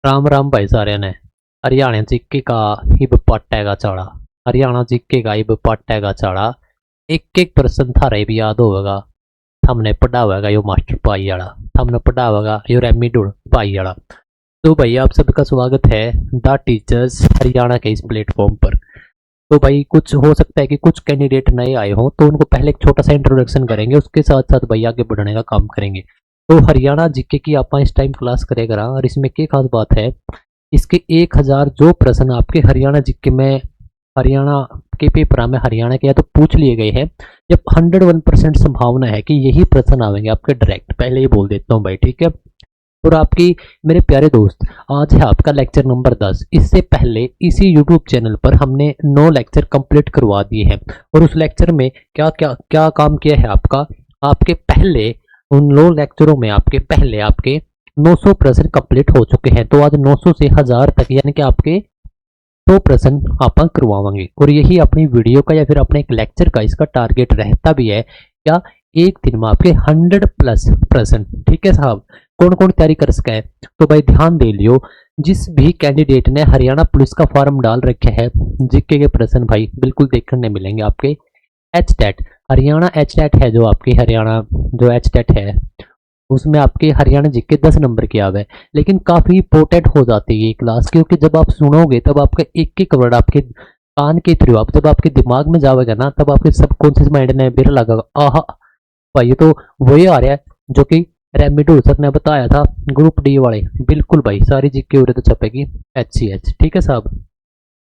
राम राम भाई सारे ने। हरियाणा जिक्केगा इब पट्टेगा चढ़ा। हरियाणा जिक्केगा इब पट्टेगा चढ़ा। एक एक पर्सन थारे भी याद होगा। हमने पढ़ा होगा यो मास्टर पाई वाला। हमने पढ़ा होगा यो रेमी डुड पाई वाला। तो भाई आप सबका स्वागत है द टीचर्स हरियाणा के इस प्लेटफॉर्म पर। तो भाई कुछ हो सकता है कि कुछ कैंडिडेट नए आए हों, तो उनको पहले एक छोटा सा इंट्रोडक्शन करेंगे, उसके साथ साथ भाई आगे बढ़ने का काम करेंगे। तो हरियाणा जीके की आप इस टाइम क्लास करेगा, और इसमें क्या खास बात है, इसके 1000 जो प्रश्न आपके हरियाणा जीके में, हरियाणा के पेपर में हरियाणा के या तो पूछ लिए गए हैं, जब 101% संभावना है कि यही प्रश्न आएंगे आपके डायरेक्ट, पहले ही बोल देता हूँ भाई, ठीक है। और आपकी मेरे प्यारे दोस्त, आज है आपका लेक्चर नंबर 10। इससे पहले इसी यूट्यूब चैनल पर हमने 9 लेक्चर कंप्लीट करवा दिए हैं, और उस लेक्चर में क्या क्या क्या काम किया है आपका, आपके पहले उन 9 लेक्चरों में आपके 900 प्रश्न कंप्लीट हो चुके हैं। तो आज 900 से 1000 तक, यानी कि आपके 100 प्रश्न आप करवाएंगे, और यही अपनी वीडियो का या फिर अपने एक लेक्चर का इसका टारगेट रहता भी है क्या, एक दिन में आपके 100 प्लस प्रश्न, ठीक है साहब। कौन कौन तैयारी कर सका है, तो भाई ध्यान दे लियो। जिस भी कैंडिडेट ने हरियाणा पुलिस का फॉर्म डाल रखे है, जीके के प्रश्न भाई बिल्कुल देखने मिलेंगे आपके। H TET Haryana H TET है, जो आपकी हरियाणा जो एच टेट है, उसमें आपके हरियाणा जीके 10 नंबर की आवे। लेकिन काफी इंपॉर्टेंट हो जाती है ये क्लास, क्योंकि जब आप सुनोगे तब आपका एक एक वर्ड आपके कान के थ्रू, आप जब आपके दिमाग में जाएगा ना, तब आपके सबकॉन्शियस माइंड ने बिर लगेगा, आहा भाई ये तो वही आ रहा है जो कि रेमिडो सर ने बताया था ग्रुप डी वाले। बिल्कुल भाई, सारी जीके उरे तो छपेगी HCH, ठीक है साहब।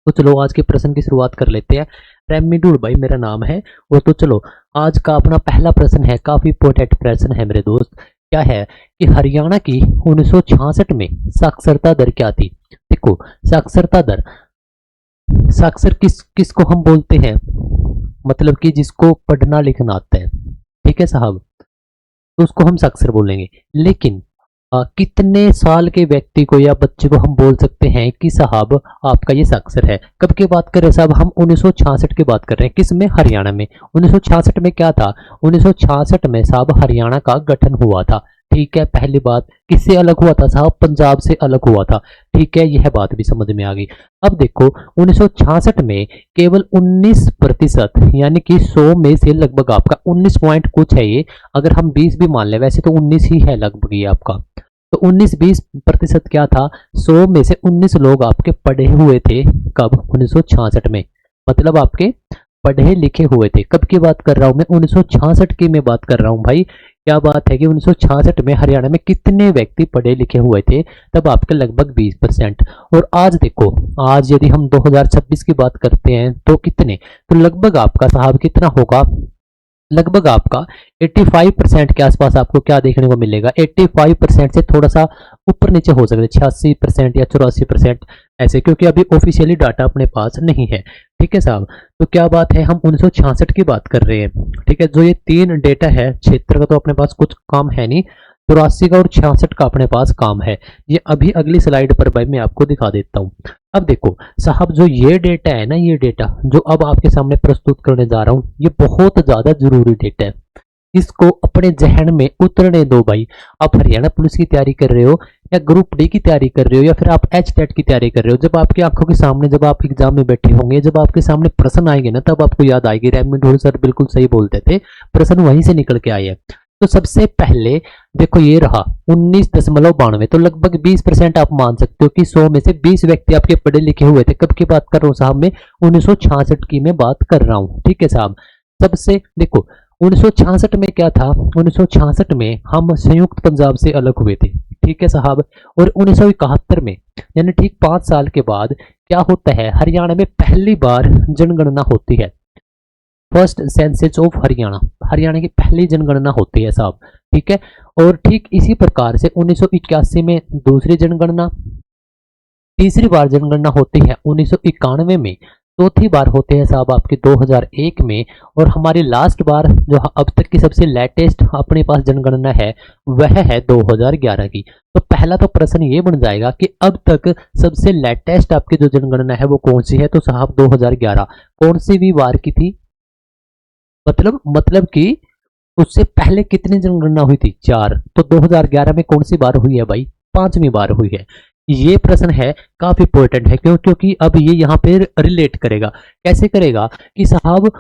तो चलो आज के प्रश्न की शुरुआत कर लेते हैं। रेमिडूल भाई मेरा नाम है। और तो चलो आज का अपना पहला प्रश्न है, काफी इंपॉर्टेंट प्रश्न है मेरे दोस्त। क्या है कि हरियाणा की 1966 में साक्षरता दर क्या थी। देखो, साक्षरता दर, साक्षर किसको हम बोलते हैं, मतलब कि जिसको पढ़ना लिखना आता है, ठीक है साहब, तो उसको हम साक्षर बोलेंगे। लेकिन कितने साल के व्यक्ति को या बच्चे को हम बोल सकते हैं कि साहब आपका ये साक्षर है। कब की बात कर रहे हैं साहब, हम 1966 की बात कर रहे हैं। किस में, हरियाणा में। 1966 में क्या था, 1966 में साहब हरियाणा का गठन हुआ था, ठीक है। पहली बात, किससे अलग हुआ था साहब, पंजाब से अलग हुआ था, ठीक है। यह बात भी समझ में आ गई। अब देखो 1966 में केवल 19%, यानी कि 100 में से लगभग आपका 19 पॉइंट कुछ है ये, अगर हम 20 भी मान ले, वैसे तो 19 ही है लगभग ये आपका। तो 19-20% क्या था, 100 में से 19 लोग आपके पढ़े हुए थे। कब, 1966 में, मतलब आपके पढ़े लिखे हुए थे। कब की बात कर रहा हूं मैं, 1966 की मैं बात कर रहा हूं भाई। क्या बात है कि 1966 में हरियाणा में कितने व्यक्ति पढ़े लिखे हुए थे, तब आपके लगभग 20%। और आज देखो, आज यदि हम 2026 की बात करते हैं तो कितने, तो लगभग आपका साहब कितना होगा, लगभग आपका 85% के आसपास आपको क्या देखने को मिलेगा। 85% से थोड़ा सा ऊपर नीचे हो सकता है, 86% या 84% ऐसे, क्योंकि अभी ऑफिशियली डाटा अपने पास नहीं है, ठीक है साहब। तो क्या बात है, हम 1966 की बात कर रहे हैं, ठीक है। जो ये 3 डेटा है, क्षेत्र का तो अपने पास कुछ काम है नहीं, 84 का और 66 का अपने पास काम है। ये अभी अगली स्लाइड पर भाई मैं आपको दिखा देता हूँ। अब देखो साहब, जो ये डेटा है ना, ये डेटा जो अब आपके सामने प्रस्तुत करने जा रहा हूँ, ये बहुत ज्यादा जरूरी डेटा है। इसको अपने जहन में उतरने दो भाई। आप हरियाणा पुलिस की तैयारी कर रहे हो, या ग्रुप डी की तैयारी कर रहे हो, या फिर आप एच टेट की तैयारी कर रहे हो, जब आपकी आंखों के सामने, जब आप एग्जाम में बैठे होंगे, जब आपके सामने प्रश्न आएंगे ना, तब आपको याद आएगी, रेमी ढोल सर बिल्कुल सही बोलते थे, प्रश्न वहीं से निकल के आए हैं। तो सबसे पहले देखो ये रहा 19.92, तो लगभग 20% आप मान सकते हो कि 100 में से 20 व्यक्ति आपके पढ़े लिखे हुए थे। कब की बात कर रहा हूँ साहब मैं, 1966 की मैं बात कर रहा हूँ, ठीक है साहब। सबसे देखो 1966 में क्या था, 1966 में हम संयुक्त पंजाब से अलग हुए थे, ठीक है साहब। और 1971 में, यानी ठीक 5 साल के बाद क्या होता है, हरियाणा में पहली बार जनगणना होती है। First census of Haryana, Haryana की पहली जनगणना होती है साहब, ठीक है। और ठीक इसी प्रकार से 1981 में दूसरी जनगणना, तीसरी बार जनगणना होती है 1991 में, चौथी बार होते हैं साहब आपके 2001 में, और हमारी लास्ट बार जो अब तक की सबसे लेटेस्ट अपने पास जनगणना है, वह है 2011 की। तो पहला तो प्रश्न ये बन जाएगा कि अब तक सबसे लेटेस्ट आपकी जो जनगणना है वो कौन सी है, तो साहब 2011। कौन सी भी बार की थी, मतलब कि उससे पहले कितनी जनगणना हुई थी, 4। तो 2011 में कौन सी बार हुई है भाई, 5वीं बार हुई है। ये प्रश्न है, काफी इंपॉर्टेंट है। क्यों? क्योंकि अब ये यहाँ पे रिलेट करेगा। कैसे करेगा कि साहब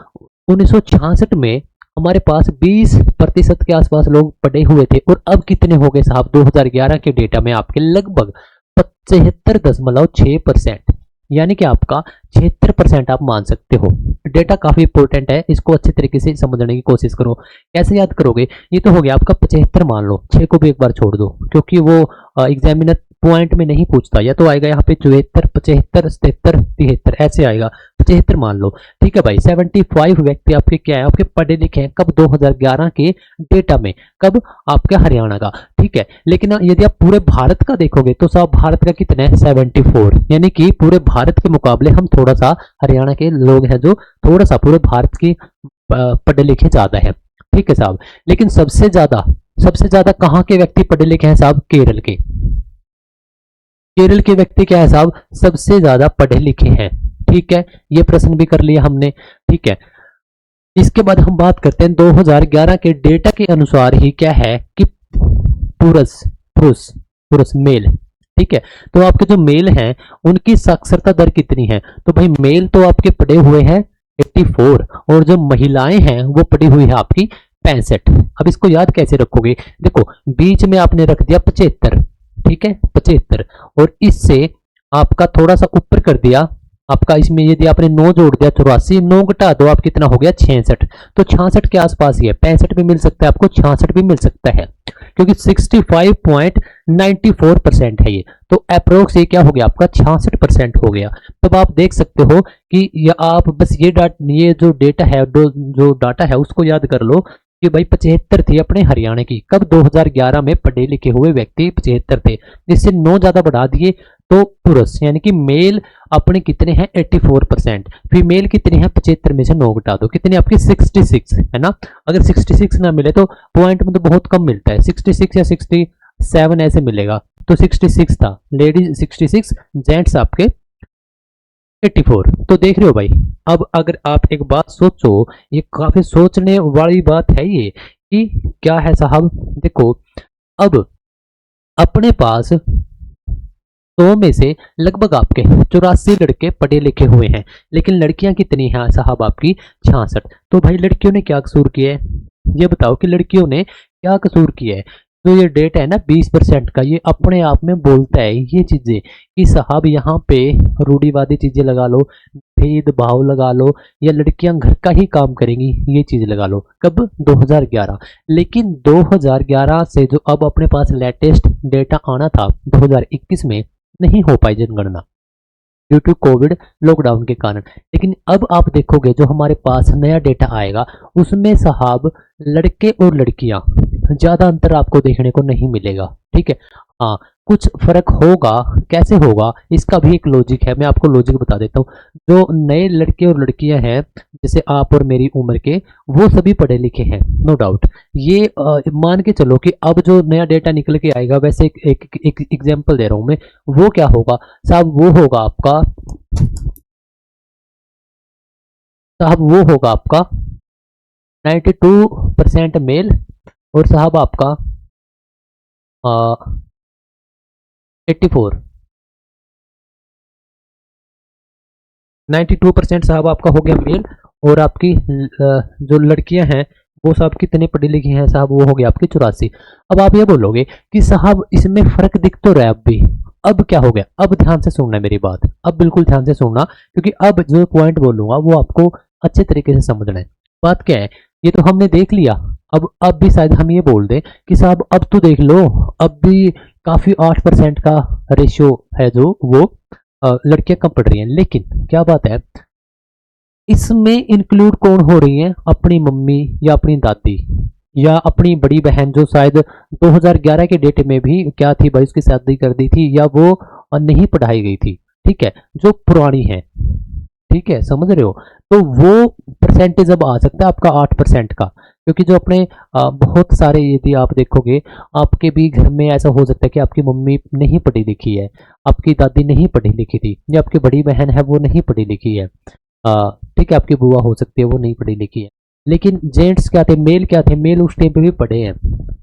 1966 में हमारे पास 20% के आसपास लोग पढ़े हुए थे और अब कितने हो गए साहब 2011 के डेटा में आपके लगभग 75.6%, यानी कि आपका 76% आप मान सकते हो। डेटा काफी इंपॉर्टेंट है, इसको अच्छे तरीके से समझने की कोशिश करो। कैसे याद करोगे? ये तो हो गया आपका 75, मान लो 6 को भी एक बार छोड़ दो क्योंकि वो एग्जामिनर पॉइंट में नहीं पूछता, या तो आएगा यहाँ पे 74, 75, 77, 73 ऐसे आएगा। 75 मान लो, ठीक है भाई। 75 व्यक्ति आपके क्या है, आपके पढ़े लिखे हैं। कब? 2011 के डेटा में। कब? आपके हरियाणा का, ठीक है। लेकिन यदि आप पूरे भारत का देखोगे तो साहब भारत का कितना है? 74, यानी कि पूरे भारत के मुकाबले हम थोड़ा सा हरियाणा के लोग हैं जो थोड़ा सा पूरे भारत की पढ़े लिखे ज्यादा है, ठीक है साहब। लेकिन सबसे ज्यादा कहाँ के व्यक्ति पढ़े लिखे हैं साहब? केरल के। केरल के व्यक्ति क्या है साहब? सबसे ज्यादा पढ़े लिखे हैं, ठीक है। ये प्रश्न भी कर लिया हमने, ठीक है। इसके बाद हम बात करते हैं 2011 के डेटा के अनुसार ही क्या है कि पुरुष पुरुष पुरुष मेल, ठीक है। तो आपके जो मेल हैं उनकी साक्षरता दर कितनी है? तो भाई मेल तो आपके पढ़े हुए हैं 84 और जो महिलाएं हैं वो पढ़ी हुई है आपकी 65। अब इसको याद कैसे रखोगे? देखो बीच में आपने रख दिया 75, ठीक है 75, और इससे आपका थोड़ा सा ऊपर कर दिया आपका, इसमें यदि आपने 9 जोड़ दिया 84, 9 घटा दो आप कितना हो गया? 66। तो 66 के आसपास ही है, 65 भी मिल सकता है आपको, 66 भी मिल सकता है क्योंकि 65.94% है ये। तो अप्रोक्स ये क्या हो गया आपका? 66% हो गया। तब आप देख सकते हो कि आप बस ये जो डेटा है, जो डाटा है उसको याद कर लो कि भाई 75 थी अपने हरियाणा की। कब? 2011 में पढ़े लिखे हुए व्यक्ति 75 थे, जिससे 9 ज्यादा बढ़ा दिए तो पुरुष यानी कि मेल अपने कितने हैं? 84%। फीमेल कितनी है? 75 में से 9 घटा दो, कितनी आपकी? 66 है ना। अगर 66 ना मिले तो पॉइंट में तो बहुत कम मिलता है, 66 या 67 ऐसे मिलेगा। तो 66 था, लेडीज 66, जेंट्स आपके 84। तो देख रहे हो भाई। अब अगर आप एक बात सोचो, ये काफी सोचने वाली बात है ये कि क्या है साहब। देखो अब अपने पास 100 में से लगभग आपके 84 लड़के पढ़े लिखे हुए हैं, लेकिन लड़कियां कितनी हैं साहब? आपकी 66। तो भाई लड़कियों ने क्या कसूर किया है? ये बताओ कि लड़कियों ने क्या कसूर किया है? तो ये डेटा है ना 20% का, ये अपने आप में बोलता है ये चीजें कि साहब यहाँ पे रूढ़िवादी चीजें लगा लो, भेदभाव लगा लो, या लड़कियां घर का ही काम करेंगी, ये चीज लगा लो। कब? 2011। लेकिन 2011 से जो अब अपने पास लेटेस्ट डेटा आना था 2021 में, नहीं हो पाई जनगणना ड्यू टू कोविड लॉकडाउन के कारण। लेकिन अब आप देखोगे जो हमारे पास नया डेटा आएगा उसमें साहब लड़के और लड़कियां ज्यादा अंतर आपको देखने को नहीं मिलेगा, ठीक है। हाँ कुछ फर्क होगा, कैसे होगा इसका भी एक लॉजिक है, मैं आपको लॉजिक बता देता हूँ। जो नए लड़के और लड़कियां हैं जैसे आप और मेरी उम्र के, वो सभी पढ़े लिखे हैं नो डाउट। ये मान के चलो कि अब जो नया डेटा निकल के आएगा, वैसे एक एग्जांपल दे रहा हूं मैं, वो क्या होगा साहब? वो होगा आपका 92% मेल और साहब आपका 84, 92% साहब आपका हो गया मेल, और आपकी जो लड़कियां हैं वो साहब कितने पढ़ी लिखी हैं साहब? वो हो गया आपकी 84। अब आप ये बोलोगे कि साहब इसमें फर्क दिख तो रहा है अब भी। अब क्या हो गया? अब ध्यान से सुनना मेरी बात, अब बिल्कुल ध्यान से सुनना, क्योंकि अब जो पॉइंट बोलूंगा वो आपको अच्छे तरीके से समझना है। बात क्या है? ये तो हमने देख लिया। अब भी शायद हम ये बोल दें कि साहब अब तो देख लो, अब भी काफी 8% का रेशियो है जो वो लड़कियां कम पढ़ रही हैं। लेकिन क्या बात है, इसमें इंक्लूड कौन हो रही है? अपनी मम्मी या अपनी दादी या अपनी बड़ी बहन, जो शायद 2011 के डेटे में भी क्या थी भाई, उसकी शादी कर दी थी या वो नहीं पढ़ाई गई थी, ठीक है, जो पुरानी है, ठीक है, समझ रहे हो। तो वो परसेंटेज अब आ सकता है आपका 8% का, क्योंकि जो अपने बहुत सारे यदि आप देखोगे आपके भी घर में ऐसा हो सकता है कि आपकी मम्मी नहीं पढ़ी लिखी है, आपकी दादी नहीं पढ़ी लिखी थी, या आपकी बड़ी बहन है वो नहीं पढ़ी लिखी है, ठीक है, आपकी बुआ हो सकती है वो नहीं पढ़ी लिखी है। लेकिन जेंट्स क्या थे, मेल क्या थे, मेल उस टाइम पे भी पढ़े हैं।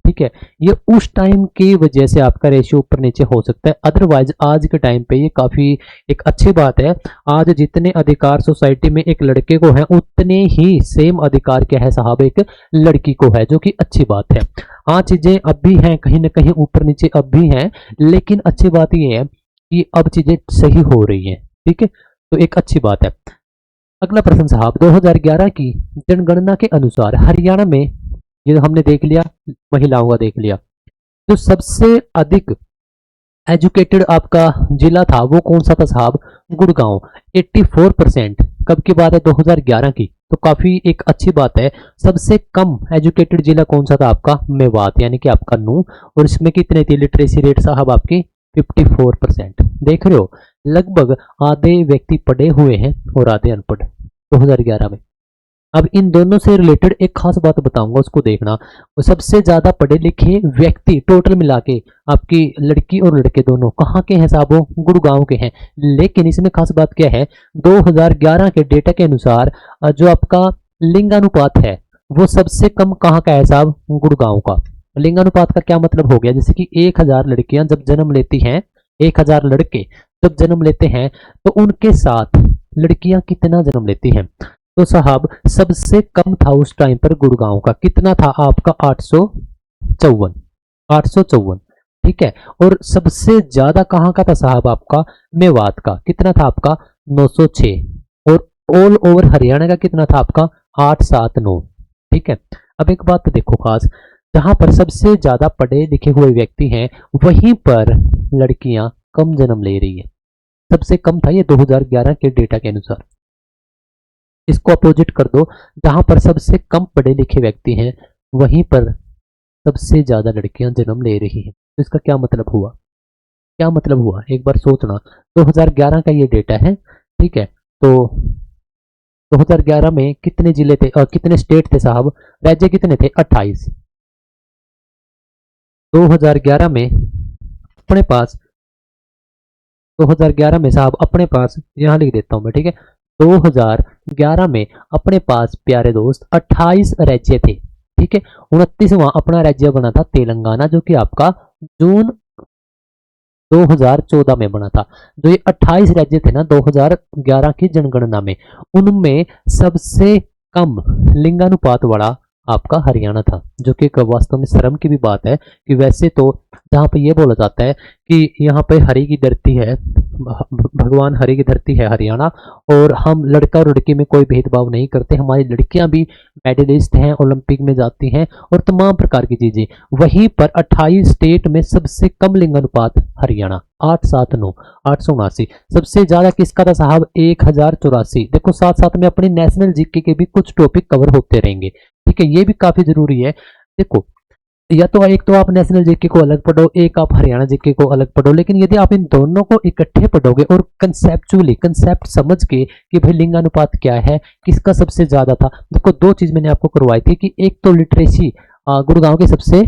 ठीक है, ये उस टाइम की वजह से आपका रेशियो ऊपर नीचे हो सकता है, अदरवाइज आज के टाइम पे ये काफी एक अच्छी बात है। आज जितने अधिकार सोसाइटी में एक लड़के को है, उतने ही सेम अधिकार क्या है साहब एक लड़की को है, जो कि अच्छी बात है। हाँ, चीजें अब भी हैं कहीं ना कहीं ऊपर नीचे अब भी हैं, लेकिन अच्छी बात ये है कि अब चीजें सही हो रही हैं। ठीक है, तो एक अच्छी बात है। अगला प्रश्न साहब, 2011 की जनगणना के अनुसार हरियाणा में, ये हमने देख लिया, महिलाओं का देख लिया, जो सबसे अधिक एजुकेटेड आपका जिला था वो कौन सा था साहब, गुड़गांव, 84%। कब की बात है, 2011 की, तो काफी एक अच्छी बात है। सबसे कम एजुकेटेड जिला कौन सा था आपका, मेवात, यानी कि आपका नू, और इसमें कितने थी लिटरेसी रेट साहब आपकी, 54%। देख रहे हो, लगभग आधे व्यक्ति पढ़े हुए हैं और आधे अनपढ़ 2011 में। अब इन दोनों से रिलेटेड एक खास बात बताऊंगा, उसको देखना। सबसे ज्यादा पढ़े लिखे व्यक्ति टोटल मिला के आपकी लड़की और लड़के दोनों कहाँ के हैं साहब, वो गुड़गांव के हैं। लेकिन इसमें खास बात क्या है, 2011 के डेटा के अनुसार जो आपका लिंगानुपात है वो सबसे कम कहाँ का है साहब, गुड़गांव का। लिंगानुपात का क्या मतलब हो गया, जैसे कि 1000 लड़कियां जब जन्म लेती हैं, 1000 लड़के जब जन्म लेते हैं, तो उनके साथ लड़कियां कितना जन्म लेती हैं। तो साहब सबसे कम था उस टाइम पर गुड़गांव का, कितना था आपका, 854, 854। ठीक है, और सबसे ज्यादा कहाँ का था साहब आपका, मेवात का, कितना था आपका, 906। और ऑल ओवर हरियाणा का कितना था आपका, 879। ठीक है, अब एक बात देखो खास, जहां पर सबसे ज्यादा पढ़े लिखे हुए व्यक्ति हैं, वहीं पर लड़कियां कम जन्म ले रही है। सबसे कम था ये 2011 के डेटा के अनुसार। इसको अपोजिट कर दो, जहां पर सबसे कम पढ़े लिखे व्यक्ति हैं, वहीं पर सबसे ज्यादा लड़कियां जन्म ले रही हैं। तो इसका क्या मतलब हुआ, क्या मतलब हुआ, एक बार सोचना। 2011 का ये डेटा है, ठीक है। तो 2011 में कितने जिले थे और कितने स्टेट थे साहब, राज्य कितने थे, 28। 2011 में अपने पास, 2011 में साहब अपने पास, यहां लिख देता हूं मैं, ठीक है। 2011 में अपने पास प्यारे दोस्त 28 राज्य थे, ठीक है। 29वां अपना राज्य बना था तेलंगाना, जो कि आपका जून 2014 में बना था। जो ये 28 राज्य थे ना 2011 की जनगणना में, उनमें सबसे कम लिंगानुपात वाला आपका हरियाणा था, जो कि एक वास्तव में शर्म की भी बात है कि वैसे तो जहाँ पे ये बोला जाता है कि यहाँ पे हरि की धरती है, भगवान हरि की धरती है हरियाणा, और हम लड़का और लड़की में कोई भेदभाव नहीं करते, हमारी लड़कियां भी मेडलिस्ट हैं, ओलंपिक में जाती हैं और तमाम प्रकार की चीजें। वहीं पर 28 स्टेट में सबसे कम लिंगानुपात हरियाणा, 879, 879। सबसे ज्यादा किसका था साहब, 1084। देखो साथ साथ में अपने नेशनल जीके के भी कुछ टॉपिक कवर होते रहेंगे, ठीक है, ये भी काफी जरूरी है। देखो, या तो एक तो आप नेशनल जीके को अलग पढ़ो, एक आप हरियाणा जीके को अलग पढ़ो, लेकिन यदि आप इन दोनों को इकट्ठे पढ़ोगे और कंसेप्चुअली, कंसेप्ट समझ के कि भाई लिंगानुपात क्या है, किसका सबसे ज्यादा था। देखो दो चीज मैंने आपको करवाई थी कि एक तो लिटरेसी गुड़गांव की सबसे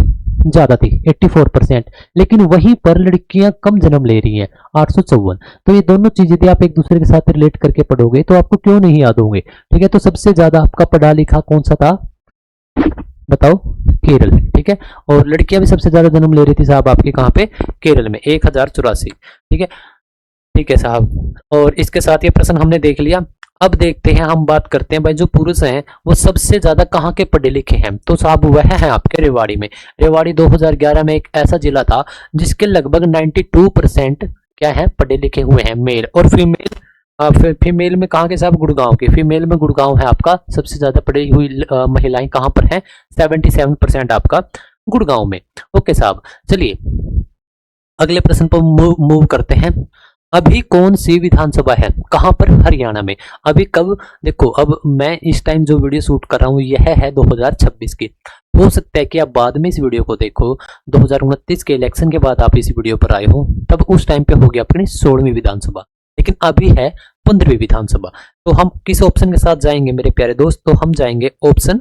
ज्यादा थी 84%, लेकिन वहीं पर लड़कियां कम जन्म ले रही हैं 854। तो ये दोनों चीज यदि आप एक दूसरे के साथ रिलेट करके पढ़ोगे तो आपको क्यों नहीं याद होंगे, ठीक है। तो सबसे ज्यादा आपका पढ़ा लिखा कौन सा था, बताओ, केरल, ठीक है। और लड़कियां भी सबसे ज्यादा जन्म ले रही थी साहब आपके कहाँ पे, केरल में, 1084, ठीक है, ठीक है साहब। और इसके साथ ये प्रश्न हमने देख लिया। अब देखते हैं, हम बात करते हैं भाई जो पुरुष हैं वो सबसे ज्यादा कहाँ के पढ़े लिखे हैं। तो साहब वह है आपके रेवाड़ी में। रेवाड़ी 2011 में एक ऐसा जिला था जिसके लगभग 92% क्या है, पढ़े लिखे हुए हैं, मेल। और फीमेल, फीमेल में कहाँ के साहब, गुड़गांव की। फीमेल में गुड़गांव है आपका, सबसे ज्यादा पढ़ी हुई महिलाएं कहाँ पर हैं, 77% आपका गुड़गांव में। ओके साहब, चलिए अगले प्रश्न पर मूव करते हैं। अभी कौन सी विधानसभा है, कहां पर, हरियाणा में। अभी कब, देखो अब मैं इस टाइम जो वीडियो शूट कर रहा हूं यह है 2026 की। हो सकता है कि आप बाद में इस वीडियो को देखो, 2029 के इलेक्शन के बाद आप इस वीडियो पर आए हो, तब उस टाइम पे होगी अपनी 16वीं विधानसभा, लेकिन अभी है 15वीं विधानसभा। तो हम किस ऑप्शन के साथ जाएंगे मेरे प्यारे दोस्त, तो हम जाएंगे ऑप्शन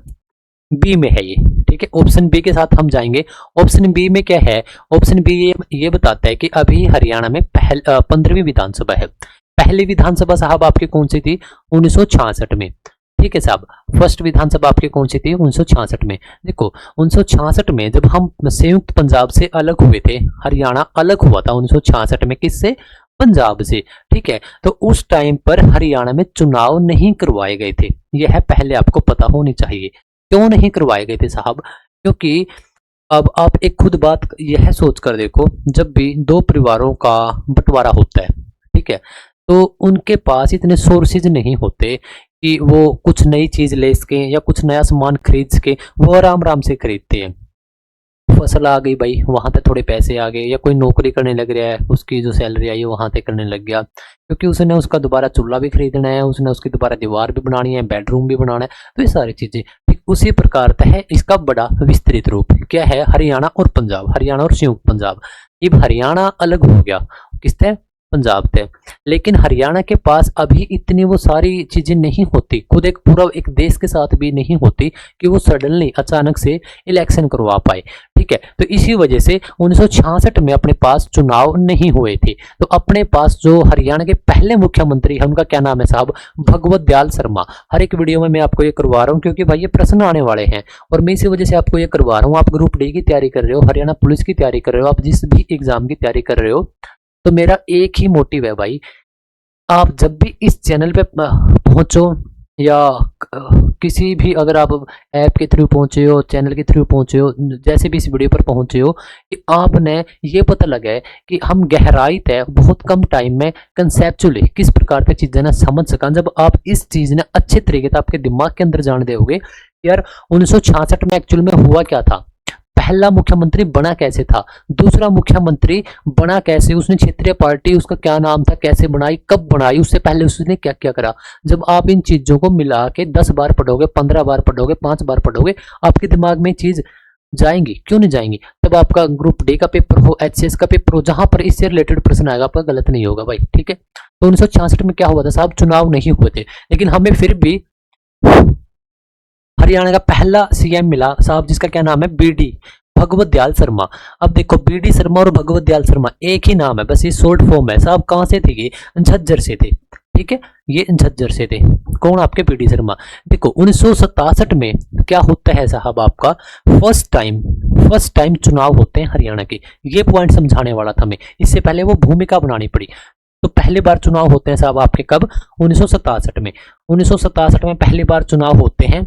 बी में है ये, ठीक है। ऑप्शन बी के साथ हम जाएंगे। ऑप्शन बी में क्या है, ऑप्शन बी ये बताता है कि अभी हरियाणा में 15वीं विधानसभा है। पहली विधानसभा साहब आपकी कौन सी थी, 1966 में, ठीक है साहब। फर्स्ट विधानसभा आपकी कौन सी थी? 1966 में। देखो 1966 में जब हम संयुक्त पंजाब से अलग हुए थे, हरियाणा अलग हुआ था 1966 में, किससे? पंजाब से। ठीक है, तो उस टाइम पर हरियाणा में चुनाव नहीं करवाए गए थे, यह पहले आपको पता होनी चाहिए। क्यों नहीं करवाए गए थे साहब? क्योंकि अब आप एक खुद बात यह सोच कर देखो, जब भी दो परिवारों का बंटवारा होता है, ठीक है, तो उनके पास इतने सोर्सेज नहीं होते कि वो कुछ नई चीज ले सके या कुछ नया सामान खरीद सके। वो आराम आराम से खरीदते हैं। फसल आ गई भाई, वहां तक थोड़े पैसे आ गए, या कोई नौकरी करने लग रहा है, उसकी जो सैलरी आई है वहां तक करने लग गया, क्योंकि उसने उसका दोबारा चूल्हा भी खरीदना है, उसने उसकी दोबारा दीवार भी बनानी है, बेडरूम भी बनाना है, तो ये सारी चीजें ठीक उसी प्रकार है। इसका बड़ा विस्तृत रूप क्या है? हरियाणा और पंजाब, हरियाणा और संयुक्त पंजाब। अब हरियाणा अलग हो गया किससे? पंजाब थे। लेकिन हरियाणा के पास अभी इतनी वो सारी चीजें नहीं होती, खुद एक पूरा एक देश के साथ भी नहीं होती कि वो सडनली अचानक से इलेक्शन करवा पाए। ठीक है, तो इसी वजह से 1966 में अपने पास चुनाव नहीं हुए थे। तो अपने पास जो हरियाणा के पहले मुख्यमंत्री है उनका क्या नाम है साहब? भगवत दयाल शर्मा। हर एक वीडियो में मैं आपको ये करवा रहा हूँ क्योंकि भाई ये प्रश्न आने वाले हैं, और मैं इसी वजह से आपको ये करवा रहा हूँ। आप ग्रुप डी की तैयारी कर रहे हो, हरियाणा पुलिस की तैयारी कर रहे हो, आप जिस भी एग्जाम की तैयारी कर रहे हो, तो मेरा एक ही मोटिव है भाई, आप जब भी इस चैनल पे पहुंचो या किसी भी, अगर आप ऐप के थ्रू पहुंचे हो, चैनल के थ्रू पहुंचे हो, जैसे भी इस वीडियो पर पहुंचे हो, कि आपने ये पता लगा है कि हम गहराई तय बहुत कम टाइम में कंसेप्चुअली किस प्रकार की चीजें ना समझ सका। जब आप इस चीज ने अच्छे तरीके से आपके दिमाग के अंदर जान दोगे यार 1966 में एक्चुअल में हुआ क्या था, पहला मुख्यमंत्री बना कैसे था, दूसरा मुख्यमंत्री बना कैसे, उसने क्षेत्रीय पार्टी उसका क्या नाम था, कैसे बनाई, कब बनाई, उससे पहले उसने क्या क्या करा। जब आप इन चीजों को मिला के 10 बार पढ़ोगे, 15 बार पढ़ोगे, 5 बार पढ़ोगे, आपके दिमाग में चीज जाएंगी, क्यों नहीं जाएंगी? तब आपका ग्रुप डी का पेपर हो, एचसीएस का पेपर हो, जहां पर इससे रिलेटेड प्रश्न आएगा आपका गलत नहीं होगा भाई। ठीक है, तो 1966 में क्या हुआ था साहब? चुनाव नहीं हुए थे, लेकिन हमें फिर भी हरियाणा का पहला सीएम मिला साहब, जिसका क्या नाम है? बीडी भगवत दयाल शर्मा। अब देखो बीडी शर्मा और भगवत दयाल शर्मा एक ही नाम है, बस ये शॉर्ट फॉर्म है साहब। कहां से थे ये? झज्जर से थे। ठीक है, ये झज्जर से थे। कौन? आपके बीडी शर्मा। देखो 1967 में क्या होता है साहब? आपका फर्स्ट टाइम चुनाव होते हैं हरियाणा के। ये पॉइंट समझाने वाला था मैं, इससे पहले वो भूमिका बनानी पड़ी। तो पहली बार चुनाव होते हैं साहब आपके कब? 1967 में। 1967 में पहली बार चुनाव होते हैं।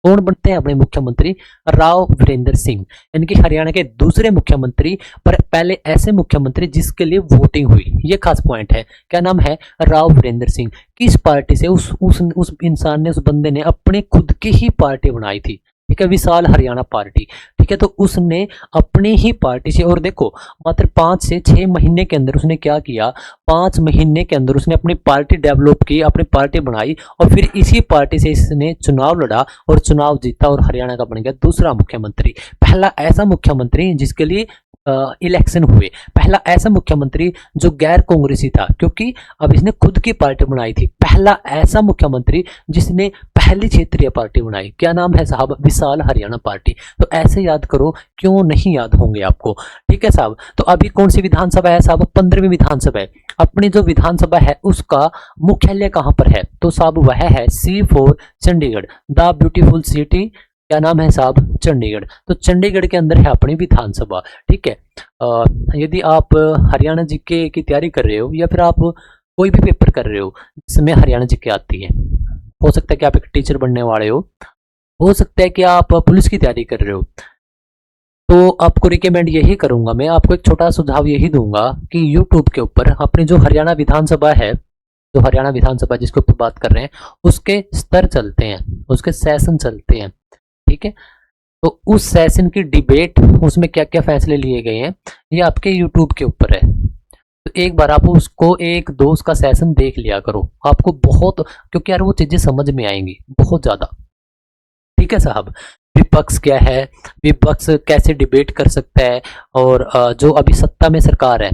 कौन बनते हैं अपने मुख्यमंत्री? राव वीरेंद्र सिंह, यानी कि हरियाणा के दूसरे मुख्यमंत्री, पर पहले ऐसे मुख्यमंत्री जिसके लिए वोटिंग हुई। ये खास पॉइंट है। क्या नाम है? राव वीरेंद्र सिंह। किस पार्टी से? उस इंसान ने, उस बंदे ने अपने खुद की ही पार्टी बनाई थी। ठीक है, विशाल हरियाणा पार्टी। ठीक है, तो उसने अपनी ही पार्टी से, और देखो मात्र 5 से 6 महीने के अंदर उसने क्या किया? 5 महीने के अंदर उसने अपनी पार्टी डेवलप की, अपनी पार्टी बनाई, और फिर इसी पार्टी से इसने चुनाव लड़ा और चुनाव जीता, और हरियाणा का बन गया दूसरा मुख्यमंत्री। पहला ऐसा मुख्यमंत्री जिसके लिए इलेक्शन हुए, पहला ऐसा मुख्यमंत्री जो गैर कांग्रेसी था, क्योंकि अब इसने खुद की पार्टी बनाई थी। पहला ऐसा मुख्यमंत्री जिसने पहली क्षेत्रीय पार्टी बनाई। क्या नाम है साहब? विशाल हरियाणा पार्टी। तो ऐसे याद करो, क्यों नहीं याद होंगे आपको? ठीक है साहब, तो अभी कौन सी विधानसभा है साहब? 15वीं विधानसभा है। अपनी जो विधानसभा है उसका मुख्यालय कहां पर है? तो साहब वह है C4 Chandigarh, the beautiful city. क्या नाम है साहब? चंडीगढ़। तो चंडीगढ़ के अंदर है अपनी विधानसभा। ठीक है, यदि आप हरियाणा जीके की तैयारी कर रहे हो, या फिर आप कोई भी पेपर कर रहे हो जिसमें हरियाणा जीके आती है, हो सकता है कि आप एक टीचर बनने वाले हो सकता है कि आप पुलिस की तैयारी कर रहे हो, तो आपको रिकमेंड यही करूंगा, मैं आपको एक छोटा सुझाव यही दूंगा कि यूट्यूब के ऊपर अपनी जो हरियाणा विधानसभा है, जो हरियाणा विधानसभा जिसके ऊपर बात कर रहे हैं, उसके स्तर चलते हैं, उसके सेशन चलते हैं। ठीक है, तो उस सेशन की डिबेट, उसमें क्या क्या फैसले लिए गए हैं, ये आपके यूट्यूब के ऊपर है। तो एक बार आप उसको एक दोस्त का सेशन देख लिया करो, आपको बहुत, क्योंकि यार वो चीजें समझ में आएंगी बहुत ज्यादा। ठीक है साहब, विपक्ष क्या है, विपक्ष कैसे डिबेट कर सकता है, और जो अभी सत्ता में सरकार है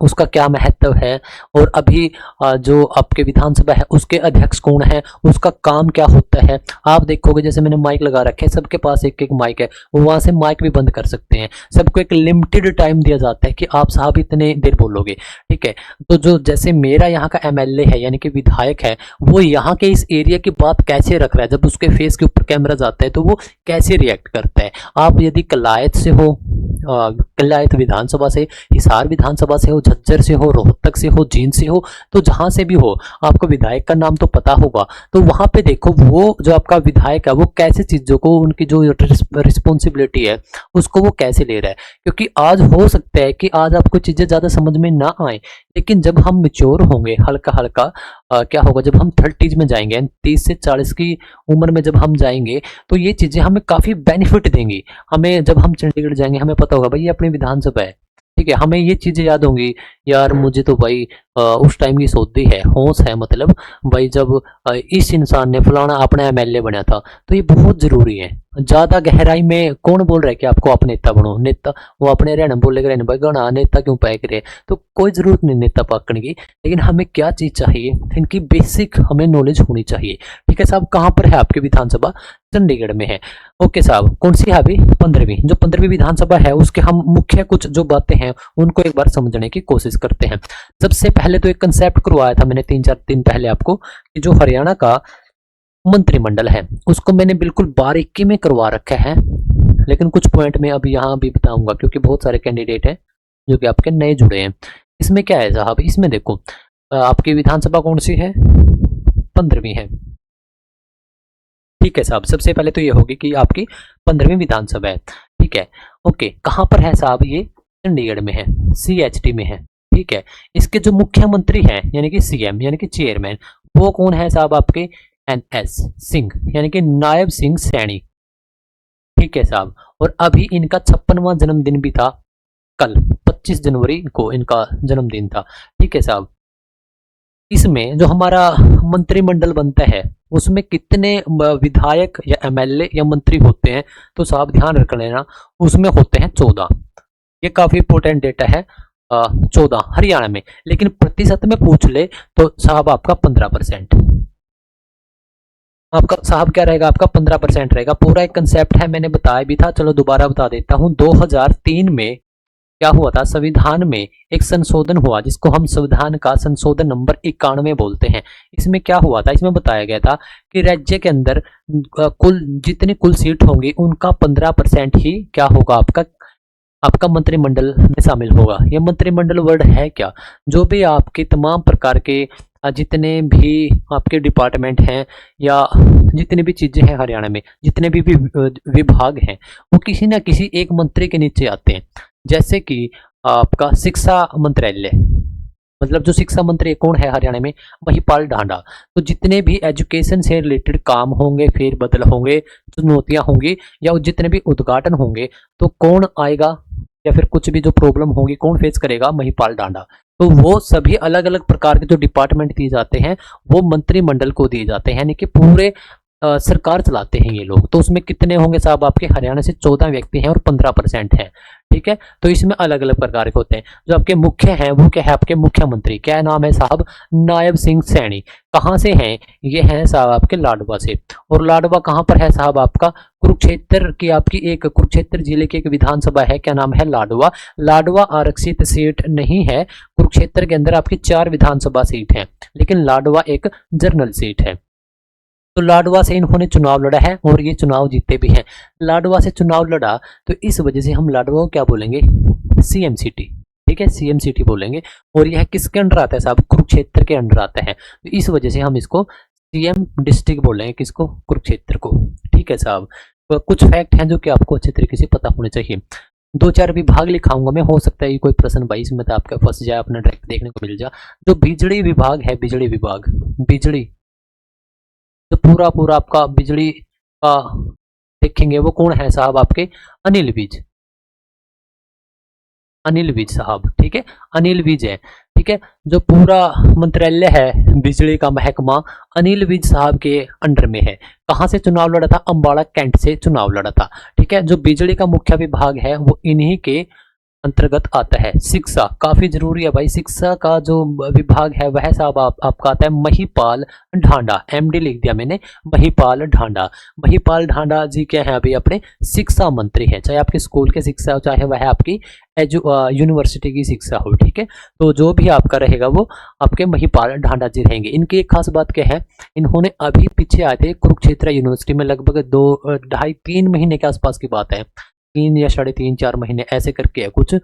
उसका क्या महत्व है, और अभी जो आपके विधानसभा है उसके अध्यक्ष कौन है, उसका काम क्या होता है। आप देखोगे जैसे मैंने माइक लगा रखे हैं, सबके पास एक एक माइक है, वो वहां से माइक भी बंद कर सकते हैं। सबको एक लिमिटेड टाइम दिया जाता है कि आप साहब इतने देर बोलोगे, ठीक है। तो जो जैसे मेरा यहाँ का एमएलए है यानी कि विधायक है, वो यहाँ के इस एरिया की बात कैसे रख रहा है, जब उसके फेस के ऊपर कैमरा जाता है तो वो कैसे रिएक्ट करता है। आप यदि कलायत से हो, कलायत विधानसभा से, हिसार विधानसभा से हो, झज्जर से हो, रोहतक से हो, जींद से हो, तो जहां से भी हो, आपको विधायक का नाम तो पता होगा। तो वहां पे देखो वो जो आपका विधायक है वो कैसे चीजों को, उनकी जो रिस्पॉन्सिबिलिटी है उसको वो कैसे ले रहा है। क्योंकि आज हो सकता है कि आज आपको चीजें ज्यादा समझ में ना आए, लेकिन जब हम मेच्योर होंगे हल्का हल्का, क्या होगा जब हम 30s में जाएंगे, 30 से 40 की उम्र में जब हम जाएंगे, तो ये चीजें हमें काफी बेनिफिट देंगी। हमें जब हम चंडीगढ़ जाएंगे हमें पता होगा भाई ये अपनी विधानसभा है, ठीक है। हमें ये चीजें याद होंगी, यार मुझे तो भाई उस टाइम की सौदी है, होश है, मतलब भाई जब इस इंसान ने फलाना अपना एमएलए बना था। तो ये बहुत जरूरी है। ज्यादा गहराई में कौन बोल रहा है कि आपको आप नेता बनो, नेता वो अपने रहने बोलेगा, रहने भाई गणा नेता क्यों पैक रहे, तो कोई जरूरत नहीं नेता पकड़ने की। लेकिन हमें क्या चीज चाहिए, इनकी बेसिक हमें नॉलेज होनी चाहिए, ठीक है साहब। कहाँ पर है आपकी विधानसभा, चंडीगढ़ में है, ओके साहब। कौन सी है अभी, 15वीं। जो 15वीं विधानसभा है उसके हम मुख्य कुछ जो बातें हैं उनको एक बार समझने की कोशिश करते हैं। सबसे पहले तो एक कंसेप्ट करवाया था मैंने 3-4 दिन पहले आपको, कि जो हरियाणा का मंत्रिमंडल है उसको मैंने बिल्कुल बारीकी में करवा रखा है। लेकिन कुछ पॉइंट में अभी यहाँ भी बताऊंगा, क्योंकि बहुत सारे कैंडिडेट हैं जो कि आपके नए जुड़े हैं। इसमें क्या है साहब, इसमें देखो आपकी विधानसभा कौन सी है, 15वीं है, ठीक है साहब। सबसे पहले तो ये होगी कि आपकी 15वीं विधानसभा है, ठीक है, ओके। कहाँ पर है साहब, ये चंडीगढ़ में है, CHT में है, ठीक है। इसके जो मुख्यमंत्री हैं यानी कि CM यानी कि चेयरमैन, वो कौन है साहब, आपके NS सिंह यानी कि नायब सिंह सैनी, ठीक है साहब। और अभी इनका 56वां जन्मदिन भी था, कल 25 जनवरी को इनका जन्मदिन था, ठीक है साहब। इसमें जो हमारा मंत्रिमंडल बनता है उसमें कितने विधायक या MLA या मंत्री होते हैं, तो साहब ध्यान रख लेना, उसमें होते हैं 14। ये काफी इंपोर्टेंट डेटा है, 14 हरियाणा में। लेकिन प्रतिशत में पूछ ले तो साहब आपका 15%, आपका साहब क्या रहेगा, आपका 15% रहेगा। पूरा एक कंसेप्ट है, मैंने बताया भी था, चलो दोबारा बता देता हूँ। 2003 में क्या हुआ था, संविधान में एक संशोधन हुआ जिसको हम संविधान का संशोधन नंबर 91 बोलते हैं। इसमें क्या हुआ था, इसमें बताया गया था कि राज्य के अंदर कुल जितनी कुल सीट होंगी उनका 15% ही क्या होगा, आपका मंत्रिमंडल में शामिल होगा। ये मंत्रिमंडल वर्ड है क्या, जो भी आपके तमाम प्रकार के जितने भी आपके डिपार्टमेंट हैं या जितनी भी चीजें हैं हरियाणा में, जितने भी विभाग हैं, वो किसी ना किसी एक मंत्री के नीचे आते हैं। जैसे कि आपका शिक्षा मंत्रालय, मतलब जो शिक्षा मंत्री कौन है हरियाणा में, महिपाल ढांडा। तो जितने भी एजुकेशन से रिलेटेड काम होंगे, फेर बदल होंगे, चुनौतियां होंगी, या जितने भी उद्घाटन होंगे, तो कौन आएगा, या फिर कुछ भी जो प्रॉब्लम होगी कौन फेस करेगा, महिपाल ढांडा। तो वो सभी अलग अलग प्रकार के जो डिपार्टमेंट दिए जाते हैं वो मंत्रिमंडल को दिए जाते हैं, यानी कि पूरे सरकार चलाते हैं ये लोग। तो उसमें कितने होंगे साहब, आपके हरियाणा से 14 व्यक्ति हैं और 15% हैं, ठीक है। तो इसमें अलग अलग प्रकार के होते हैं। जो आपके मुख्य हैं वो क्या है, आपके मुख्यमंत्री क्या नाम है साहब, नायब सिंह सैनी। कहाँ से हैं, ये हैं साहब आपके लाडवा से। और लाडवा कहाँ पर है साहब, आपका कुरुक्षेत्र की, आपकी एक कुरुक्षेत्र जिले की एक विधानसभा है, क्या नाम है, लाडवा। लाडवा आरक्षित सीट नहीं है, कुरुक्षेत्र के अंदर आपकी 4 विधानसभा सीट है, लेकिन लाडवा एक जनरल सीट है। तो लाडवा से इन्होंने चुनाव लड़ा है और ये चुनाव जीते भी हैं। लाडवा से चुनाव लड़ा तो इस वजह से हम लाडवा को क्या बोलेंगे, CM सिटी, ठीक है, CM सिटी बोलेंगे। और यह किसके अंडर आता है साहब, कुरुक्षेत्र के अंडर आता है। तो इस वजह से हम इसको CM डिस्ट्रिक्ट बोलेंगे, किसको, कुरुक्षेत्र को, ठीक है साहब। तो कुछ फैक्ट हैं जो कि आपको अच्छे तरीके से पता होने चाहिए। 2-4 विभाग लिखाऊंगा मैं, हो सकता है कोई प्रश्न 22 में तो आपका फंस जाए, अपना डायरेक्ट देखने को मिल जाए। जो बिजली विभाग है, बिजली विभाग, बिजली जो पूरा पूरा आपका बिजली का देखेंगे वो कौन है साहब, आपके अनिल विज, अनिल विज साहब, ठीक है, अनिल विज है, ठीक है। जो पूरा मंत्रालय है बिजली का महकमा, अनिल विज साहब के अंडर में है। कहां से चुनाव लड़ा था, अंबाला कैंट से चुनाव लड़ा था, ठीक है। जो बिजली का मुख्य विभाग है वो इन्हीं के अंतर्गत आता है। शिक्षा काफी जरूरी है भाई। शिक्षा का जो विभाग है वह साहब आपका आता है महिपाल ढांडा। एमडी लिख दिया मैंने, महिपाल ढांडा। महिपाल ढांडा जी क्या है अभी अपने शिक्षा मंत्री है, चाहे आपके स्कूल की शिक्षा हो चाहे वह आपकी यूनिवर्सिटी की शिक्षा हो, ठीक है। तो जो भी आपका रहेगा वो आपके महिपाल ढांडा जी रहेंगे। इनकी एक खास बात क्या है, इन्होंने अभी पीछे आए थे कुरुक्षेत्र यूनिवर्सिटी में, लगभग 2 ढाई 3 महीने के आसपास की बात है, 3 या 3.5 4 महीने ऐसे करके है कुछ,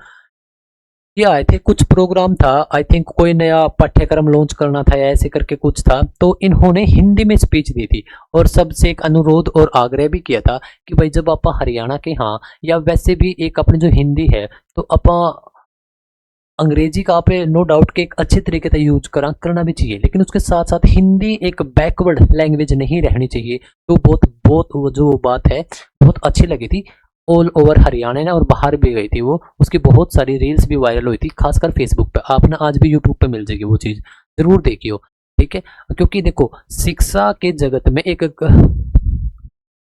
ये आए थे। कुछ प्रोग्राम था, आई थिंक कोई नया पाठ्यक्रम लॉन्च करना था या ऐसे करके कुछ था, तो इन्होंने हिंदी में स्पीच दी थी और सबसे एक अनुरोध और आग्रह भी किया था कि भाई जब आप हरियाणा के, हाँ या वैसे भी एक अपनी जो हिंदी है, तो आप अंग्रेजी का आप नो डाउट के एक अच्छे तरीके से यूज करना भी चाहिए, लेकिन उसके साथ साथ हिंदी एक बैकवर्ड लैंग्वेज नहीं रहनी चाहिए। तो बहुत बहुत वो जो बात है बहुत अच्छी लगी थी। ऑल ओवर हरियाणा ने और बाहर भी गई थी वो, उसकी बहुत सारी रील्स भी वायरल हुई थी, खासकर फेसबुक पे। आप ना आज भी यूट्यूब पे मिल जाएगी वो चीज़, जरूर देखियो, ठीक है। क्योंकि देखो शिक्षा के जगत में एक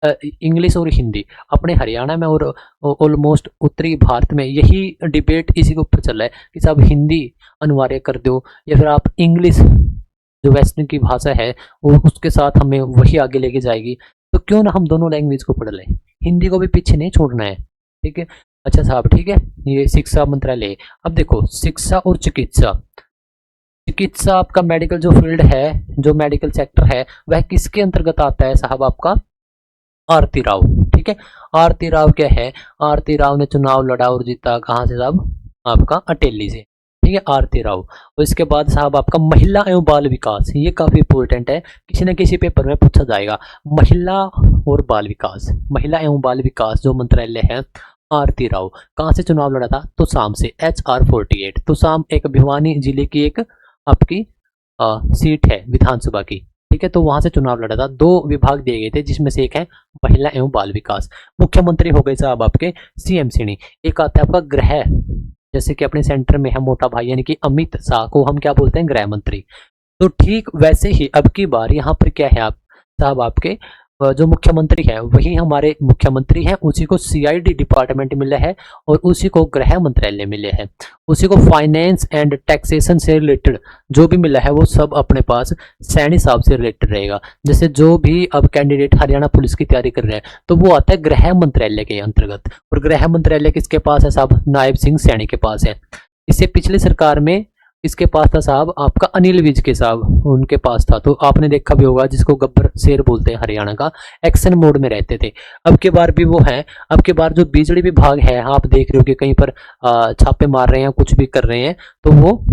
इंग्लिश और हिंदी अपने हरियाणा में और ऑलमोस्ट उत्तरी भारत में यही डिबेट इसी के ऊपर चल रहा है कि साहब हिंदी अनिवार्य कर दो या फिर आप इंग्लिश जो वेस्टर्न की भाषा है वो उसके साथ हमें वही आगे लेके जाएगी। तो क्यों ना हम दोनों लैंग्वेज को पढ़ लें, हिंदी को भी पीछे नहीं छोड़ना है, ठीक है। अच्छा साहब, ठीक है, ये शिक्षा मंत्रालय। अब देखो शिक्षा और चिकित्सा, चिकित्सा आपका मेडिकल जो फील्ड है, जो मेडिकल सेक्टर है, वह किसके अंतर्गत आता है साहब, आपका आरती राव, ठीक है। आरती राव क्या है, आरती राव ने चुनाव लड़ा और जीता कहाँ से साहब, आपका अटेली से, ठीक है, आरती राव। और इसके बाद साहब आपका महिला एवं बाल विकास, ये काफी इंपॉर्टेंट है, किसी न किसी पेपर में पूछा जाएगा। महिला और बाल विकास, महिला एवं बाल विकास जो मंत्रालय है, आरती राव कहाँ से चुनाव लड़ा था, तो शाम से, HR 48। तो शाम एक भिवानी जिले की एक आपकी सीट है विधानसभा की, ठीक है। तो वहां से चुनाव लड़ा था, 2 विभाग दिए गए थे जिसमें से एक है महिला एवं बाल विकास। मुख्यमंत्री हो गए साहब आपके CM श्रेणी। एक आता है आपका गृह, जैसे कि अपने सेंटर में है मोटा भाई यानी कि अमित शाह को हम क्या बोलते हैं, गृह मंत्री। तो ठीक वैसे ही अब की बार यहाँ पर क्या है आप साहब, आपके जो मुख्यमंत्री है वही हमारे मुख्यमंत्री हैं, उसी को CID डिपार्टमेंट मिला है और उसी को गृह मंत्रालय मिले हैं, उसी को फाइनेंस एंड टैक्सेशन से रिलेटेड जो भी मिला है वो सब अपने पास सैनी साहब से रिलेटेड रहेगा। जैसे जो भी अब कैंडिडेट हरियाणा पुलिस की तैयारी कर रहे हैं तो वो आता है गृह मंत्रालय के अंतर्गत, और गृह मंत्रालय किसके पास है साहब, नायब सिंह सैनी के पास है। इससे पिछली सरकार में इसके पास था साहब आपका अनिल विज के साहब, उनके पास था। तो आपने देखा भी होगा जिसको गब्बर शेर बोलते हैं हरियाणा का, एक्शन मोड में रहते थे। अब के बार भी वो है, अब के बार जो बिजली विभाग है, आप देख रहे हो कि कहीं पर छापे मार रहे हैं, कुछ भी कर रहे हैं, तो वो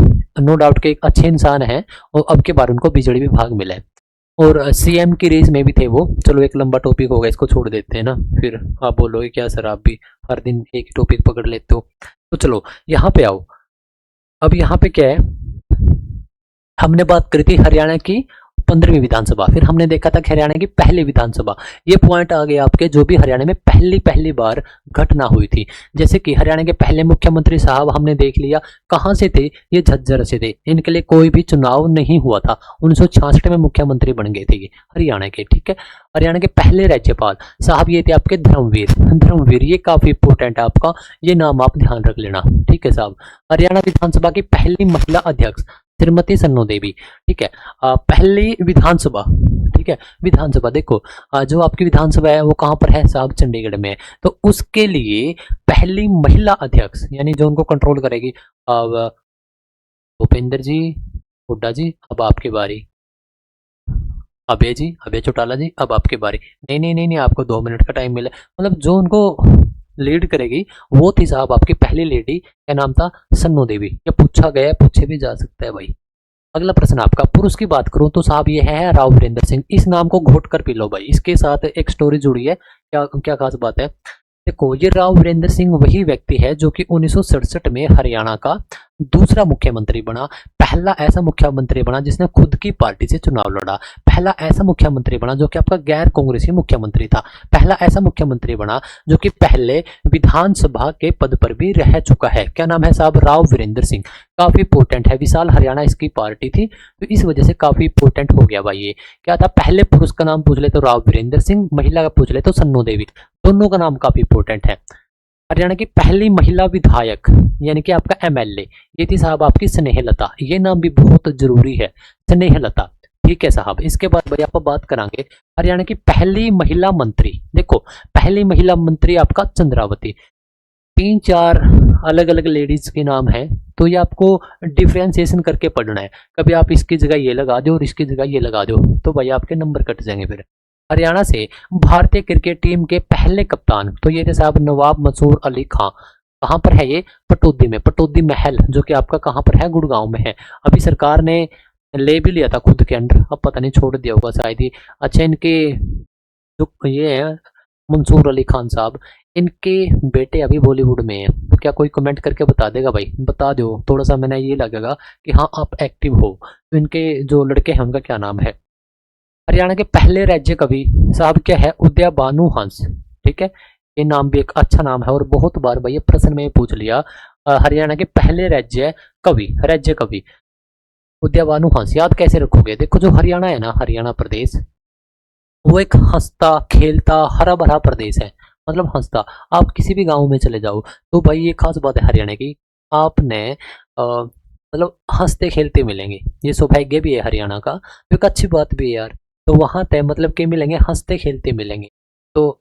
नो डाउट के एक अच्छे इंसान है और अब के बार उनको बिजली विभाग मिला है। और CM की रेस में भी थे वो। चलो एक लंबा टॉपिक होगा, इसको छोड़ देते हैं ना, फिर आप बोलोगे क्या सर आप भी हर दिन एक टॉपिक पकड़ लेते हो। तो चलो यहाँ पे आओ। अब यहाँ पे क्या है, हमने बात करी थी हरियाणा की 15वीं विधानसभा, फिर हमने देखा था कि हरियाणा की पहली विधानसभा। ये पॉइंट आ गए आपके जो भी हरियाणा में पहली बार घटना हुई थी। जैसे कि हरियाणा के पहले मुख्यमंत्री साहब हमने देख लिया कहाँ से थे, ये झज्जर से थे, इनके लिए कोई भी चुनाव नहीं हुआ था, 1966 में मुख्यमंत्री बन गए थे ये हरियाणा के, ठीक है। हरियाणा के पहले राज्यपाल साहब ये थे आपके धर्मवीर। धर्मवीर ये काफी इंपोर्टेंट है आपका, ये नाम आप ध्यान रख लेना, ठीक है साहब। हरियाणा विधानसभा की पहली महिला अध्यक्ष श्रीमती सन्नो देवी, ठीक है। पहली विधानसभा, ठीक है, विधानसभा देखो जो आपकी विधानसभा है वो कहाँ पर है साहब, चंडीगढ़ में है। तो उसके लिए पहली महिला अध्यक्ष यानी जो उनको कंट्रोल करेगी, अब भूपेंद्र जी हुड्डा जी, अब आपकी बारी। अभय जी, अभय चौटाला जी, अब आपकी बारी। नहीं नहीं नहीं नहीं, आपको 2 मिनट का टाइम मिला, मतलब जो उनको लीड करेगी वो थी साहब आपकी पहली लेडी, क्या नाम था, सन्नो देवी। ये पूछा गया है, पूछे भी जा सकता है भाई। अगला प्रश्न आपका, पुरुष की बात करूं तो साहब ये है राव वीरेंद्र सिंह। इस नाम को घोट कर पी लो भाई, इसके साथ एक स्टोरी जुड़ी है। क्या क्या खास बात है, देखो ये राव वीरेंद्र सिंह वही व्यक्ति है जो कि 1967 में हरियाणा का दूसरा मुख्यमंत्री बना, पहला ऐसा मुख्यमंत्री बना जिसने खुद की पार्टी से चुनाव लड़ा, पहला ऐसा मुख्यमंत्री बना जो कि आपका गैर कांग्रेसी मुख्यमंत्री था, पहला ऐसा मुख्यमंत्री बना जो कि पहले विधानसभा के पद पर भी रह चुका है। क्या नाम है साहब, राव वीरेंद्र सिंह। काफी इंपोर्टेंट है, विशाल हरियाणा इसकी पार्टी थी, तो इस वजह से काफी इंपोर्टेंट हो गया भाई। ये क्या था, पहले पुरुष का नाम पूछ ले तो राव वीरेंद्र सिंह, महिला का पूछ ले तो सन्नो देवी, दोनों का नाम काफी इंपोर्टेंट है। हरियाणा की पहली महिला विधायक यानी कि आपका एमएलए, ये थी साहब आपकी स्नेहलता। ये नाम भी बहुत जरूरी है, स्नेहलता। ठीक है साहब। इसके बाद भाई आप बात करेंगे हरियाणा की पहली महिला मंत्री। देखो पहली महिला मंत्री आपका चंद्रावती। 3-4 अलग अलग लेडीज के नाम है, तो ये आपको डिफ्रेंसिएशन करके पढ़ना है। कभी आप इसकी जगह ये लगा दो और इसकी जगह ये लगा दो, तो भाई आपके नंबर कट जाएंगे फिर। हरियाणा से भारतीय क्रिकेट टीम के पहले कप्तान, तो ये थे साहब नवाब मंसूर अली खां। कहाँ पर है ये? पटौदी में। पटौदी महल जो कि आपका कहाँ पर है? गुड़गांव में है। अभी सरकार ने ले भी लिया था खुद के अंडर, अब पता नहीं छोड़ दिया होगा शायद ही। अच्छा, इनके जो ये है मंसूर अली खान साहब, इनके बेटे अभी बॉलीवुड में हैं। तो क्या कोई कमेंट करके बता देगा भाई? बता दो थोड़ा सा, मैंने ये लगेगा कि हाँ आप एक्टिव हो। तो इनके जो लड़के हैं उनका क्या नाम है? हरियाणा के पहले राज्य कवि साहब क्या है? उदय भानु हंस। ठीक है, ये नाम भी एक अच्छा नाम है और बहुत बार भाई ये प्रश्न में पूछ लिया। हरियाणा के पहले राज्य कवि उदय भानु हंस। याद कैसे रखोगे? देखो जो हरियाणा है ना, हरियाणा प्रदेश, वो एक हंसता खेलता हरा भरा प्रदेश है। मतलब हंसता, आप किसी भी गांव में चले जाओ तो भाई ये खास बात है हरियाणा की, आपने मतलब हंसते खेलते मिलेंगे। ये सौभाग्य भी है हरियाणा का, तो एक अच्छी बात भी है यार। तो वहां तय मतलब के मिलेंगे, हंसते खेलते मिलेंगे। तो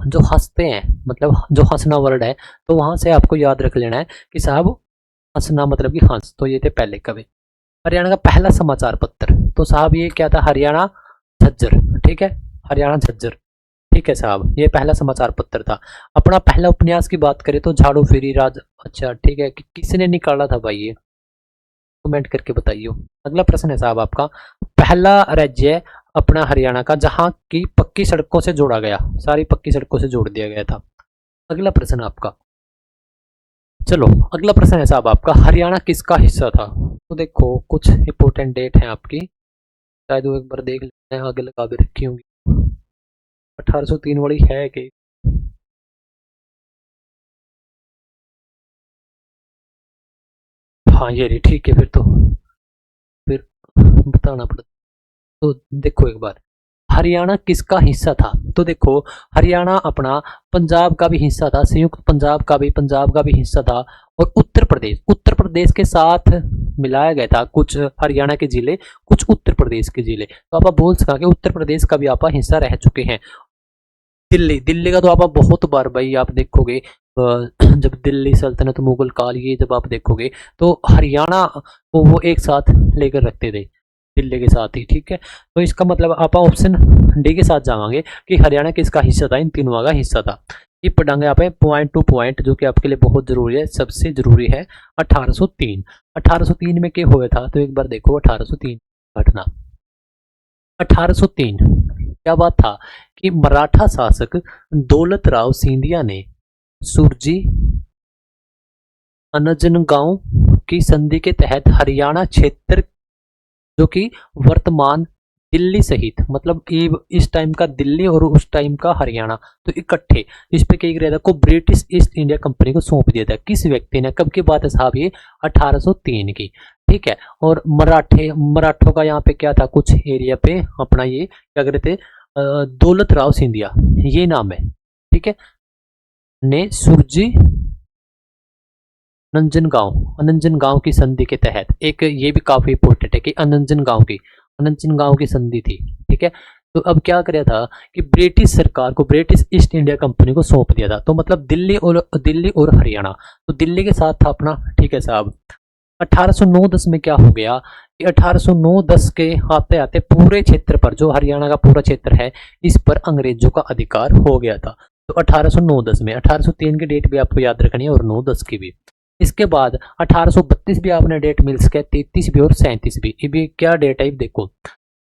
जो हंसते हैं मतलब जो हंसना वर्ड है, तो वहां से आपको याद रख लेना है कि साहब हंसना मतलब कि हंस। तो ये थे पहले कवि। हरियाणा का पहला समाचार पत्र, तो साहब ये क्या था? हरियाणा झज्जर। ठीक है, हरियाणा झज्जर। ठीक है साहब, ये पहला समाचार पत्र था। अपना पहला उपन्यास की बात करें तो झाड़ू फिरी राज। अच्छा ठीक है, किसने निकाला था भाई ये? कमेंट करके बताइए। अगला प्रश्न है साहब आपका, पहला राज्य अपना हरियाणा का जहां की पक्की सड़कों से जोड़ा गया, सारी पक्की सड़कों से जोड़ दिया गया था। अगला प्रश्न आपका, चलो अगला प्रश्न है साहब आपका, हरियाणा किसका हिस्सा था? तो देखो कुछ इंपोर्टेंट डेट है आपकी, शायद वो एक बार देख लेते हैं, आगे लगा भी रखी होंगी। 1803 वाली है कि? हाँ ये रही। ठीक है, फिर बताना पड़ता। तो देखो एक बार, हरियाणा किसका हिस्सा था? तो देखो हरियाणा अपना पंजाब का भी हिस्सा था, संयुक्त पंजाब का भी हिस्सा था। और उत्तर प्रदेश के साथ मिलाया गया था, कुछ हरियाणा के जिले, कुछ उत्तर प्रदेश के जिले। तो आप बोल सका कि उत्तर प्रदेश का भी आप हिस्सा रह चुके हैं। दिल्ली का तो आप बहुत बार भाई आप देखोगे, जब दिल्ली सल्तनत मुगल काल ये जब आप देखोगे तो हरियाणा को वो एक साथ लेकर रखते थे दिल्ली के साथ ही। ठीक है, तो इसका मतलब आप ऑप्शन डी के साथ जावांगे कि हरियाणा किसका हिस्सा था? इन तीनों का हिस्सा था। ये पढ़ांगे आप पॉइंट टू पॉइंट, जो कि आपके लिए बहुत जरूरी है, सबसे जरूरी है। 1803 में क्या हुआ था? तो एक बार देखो 1803 घटना। 1803 क्या बात था कि मराठा शासक दौलत राव सिंधिया ने सुरजी अनजनगांव की संधि के तहत हरियाणा क्षेत्र, जो कि वर्तमान दिल्ली सहित, मतलब इस टाइम का दिल्ली और उस टाइम का हरियाणा, तो इकट्ठे इस पे क्या किया था को ब्रिटिश ईस्ट इंडिया कंपनी को सौंप दिया था। किस व्यक्ति ने? कब की बात है साहब ये? 1803 की। ठीक है, और मराठों का यहाँ पे क्या था, कुछ एरिया पे अपना ये क्या करते थे, दौलत राव सिंधिया ये नाम है। ठीक है, ने सुरजी अनंजनगांव की संधि के तहत, एक ये भी काफी इंपॉर्टेंट है कि अनंजनगांव की संधि थी। ठीक है, तो अब क्या कराया था कि ब्रिटिश सरकार को ब्रिटिश ईस्ट इंडिया कंपनी को सौंप दिया था। तो मतलब दिल्ली और हरियाणा, तो दिल्ली के साथ था अपना। ठीक है साहब, 1809-10 में क्या हो गया कि 1809-10 के आते आते पूरे क्षेत्र पर, जो हरियाणा का पूरा क्षेत्र है, इस पर अंग्रेजों का अधिकार हो गया था। तो 1809-10 में, 1803 की डेट भी आपको याद रखनी है और 9-10 की भी। इसके बाद 1832 भी आपने डेट मिल सके, 33 भी और 37 भी। ये भी क्या डेट है? देखो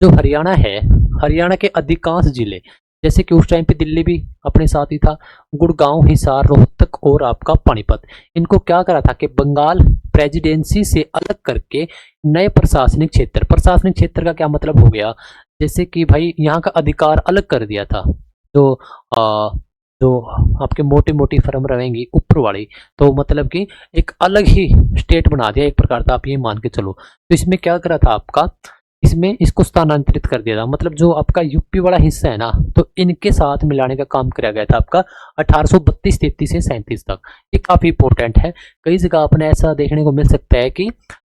जो हरियाणा है, हरियाणा के अधिकांश जिले, जैसे कि उस टाइम पे दिल्ली भी अपने साथ ही था, गुड़गांव, हिसार, रोहतक और आपका पानीपत, इनको क्या करा था कि बंगाल प्रेसिडेंसी से अलग करके नए प्रशासनिक क्षेत्र का क्या मतलब हो गया, जैसे कि भाई यहाँ का अधिकार अलग कर दिया था। जो जो आपके मोटी फर्म रहेंगी ऊपर वाली, तो मतलब कि एक अलग ही स्टेट बना दिया एक प्रकार का, आप ये मान के चलो। तो इसमें क्या करा था आपका इसमें इसको स्थानांतरित कर दिया था। मतलब जो आपका यूपी वाला हिस्सा है ना, तो इनके साथ मिलाने का काम किया गया था आपका 1832-33 से 37 तक। ये काफी इंपॉर्टेंट है। कई जगह आपने ऐसा देखने को मिल सकता है कि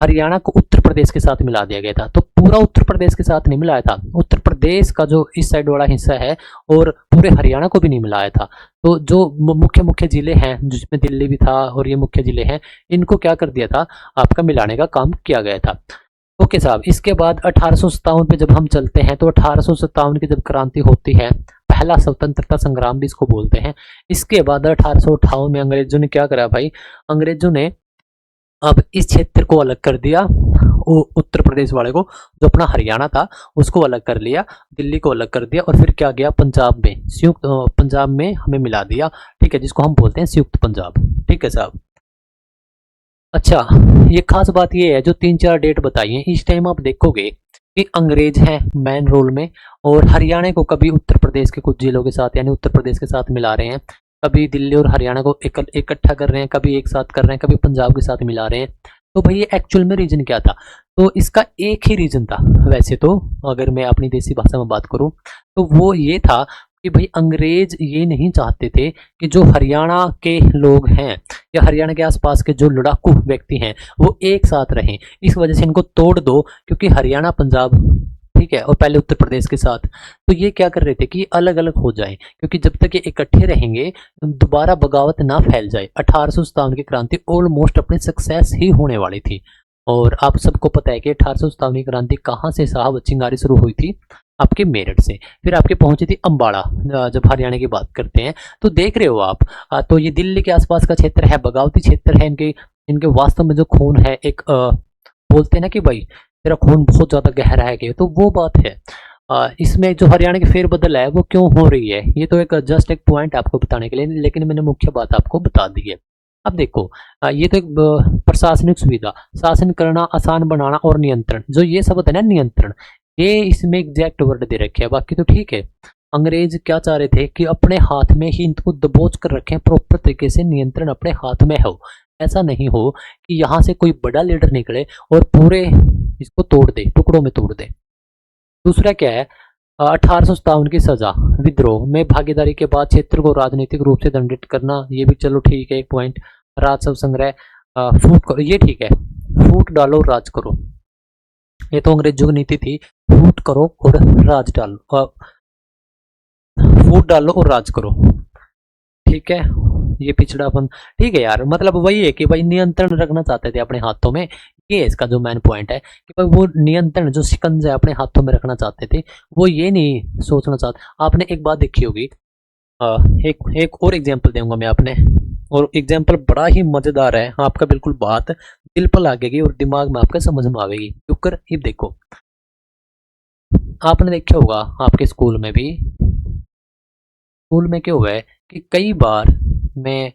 हरियाणा को उत्तर प्रदेश के साथ मिला दिया गया था, तो पूरा उत्तर प्रदेश के साथ नहीं मिलाया था। उत्तर प्रदेश का जो इस साइड वाला हिस्सा है और पूरे हरियाणा को भी नहीं मिलाया था। तो जो मुख्य मुख्य जिले हैं, जिसमें दिल्ली भी था और ये मुख्य जिले हैं, इनको क्या कर दिया था, आपका मिलाने का काम किया गया था। ओके साहब, इसके बाद 1857 पे जब हम चलते हैं, तो 1857 की जब क्रांति होती है, पहला स्वतंत्रता संग्राम भी इसको बोलते हैं। इसके बाद 1858 में अंग्रेजों ने क्या करा भाई, अंग्रेजों ने अब इस क्षेत्र को अलग कर दिया, उत्तर प्रदेश वाले को, जो अपना हरियाणा था उसको अलग कर लिया, दिल्ली को अलग कर दिया, और फिर क्या गया, पंजाब में, संयुक्त पंजाब में हमें मिला दिया। ठीक है, जिसको हम बोलते हैं संयुक्त पंजाब। ठीक है साहब। अच्छा, ये खास बात ये है, जो 3-4 डेट बताई है, इस टाइम आप देखोगे कि अंग्रेज हैं मेन रोल में, और हरियाणा को कभी उत्तर प्रदेश के कुछ जिलों के साथ, यानी उत्तर प्रदेश के साथ मिला रहे हैं, कभी दिल्ली और हरियाणा को इकट्ठा कर रहे हैं, कभी एक साथ कर रहे हैं, कभी पंजाब के साथ मिला रहे हैं। तो भाई ये एक्चुअल में रीजन क्या था, तो इसका एक ही रीजन था वैसे तो, अगर मैं अपनी देसी भाषा में बात करूं, तो वो ये था कि भाई अंग्रेज ये नहीं चाहते थे कि जो हरियाणा के लोग हैं या हरियाणा के आसपास के जो लड़ाकू व्यक्ति हैं वो एक साथ रहें। इस वजह से इनको तोड़ दो, क्योंकि हरियाणा पंजाब, ठीक है, और पहले उत्तर प्रदेश के साथ, तो ये क्या कर रहे थे कि अलग अलग हो जाए, क्योंकि जब तक ये इकट्ठे रहेंगे दोबारा बगावत ना फैल जाए। 1857 की क्रांति ऑलमोस्ट अपनी सक्सेस ही होने वाली थी। और आप सबको पता है कि 1857 की क्रांति कहाँ से साहब चिंगारी शुरू हुई थी, आपके मेरठ से, फिर आपके पहुंची थी अंबाला। जब हरियाणा की बात करते हैं तो देख रहे हो आप, तो ये दिल्ली के आसपास का क्षेत्र है, बगावती क्षेत्र है, इनके इनके वास्तव में जो खून है, एक बोलते हैं ना कि भाई तेरा खून बहुत ज्यादा गहरा है, कि तो वो बात है। इसमें जो हरियाणा की फेरबदल है वो क्यों हो रही है, ये तो एक जस्ट एक पॉइंट आपको बताने के लिए, लेकिन मैंने मुख्य बात आपको बता दी है। अब देखो, ये तो एक प्रशासनिक सुविधा, शासन करना, आसान बनाना और नियंत्रण, जो ये शब्द है ना नियंत्रण, ये इसमें एग्जैक्ट वर्ड दे रखे हैं, बाकी तो ठीक है। अंग्रेज क्या चाह रहे थे कि अपने हाथ में ही इनको दबोच कर रखें, प्रॉपर तरीके से नियंत्रण अपने हाथ में हो। ऐसा नहीं हो कि यहाँ से कोई बड़ा लीडर निकले और पूरे इसको तोड़ दे, टुकड़ों में तोड़ दे। दूसरा क्या है, 1857 की सजा, विद्रोह में भागीदारी के बाद क्षेत्र को राजनीतिक रूप से दंडित करना, ये भी चलो ठीक है, एक पॉइंट। राजस्व संग्रह, फूट करो, ये ठीक है, फूट डालो राज करो, ये तो अंग्रेजों की नीति थी, फूट करो और राज डालो, फूट डालो और राज करो। ठीक है, ये पिछड़ापन, ठीक है यार, मतलब वही है कि भाई नियंत्रण रखना चाहते थे अपने हाथों में। ये इसका जो मेन पॉइंट है कि भाई वो नियंत्रण, जो शिकंजा अपने हाथों में रखना चाहते थे, वो ये नहीं सोचना चाहते। आपने एक बात देखी होगी, एक और एग्जांपल दूंगा मैं आपने, और एग्जांपल बड़ा ही मजेदार है, आपका बिल्कुल बात दिल पर लगेगी और दिमाग में आपके समझ में आएगी। क्योंकि ये देखो, आपने देखा होगा आपके स्कूल में भी, स्कूल में क्या हुआ है कि कई बार मैं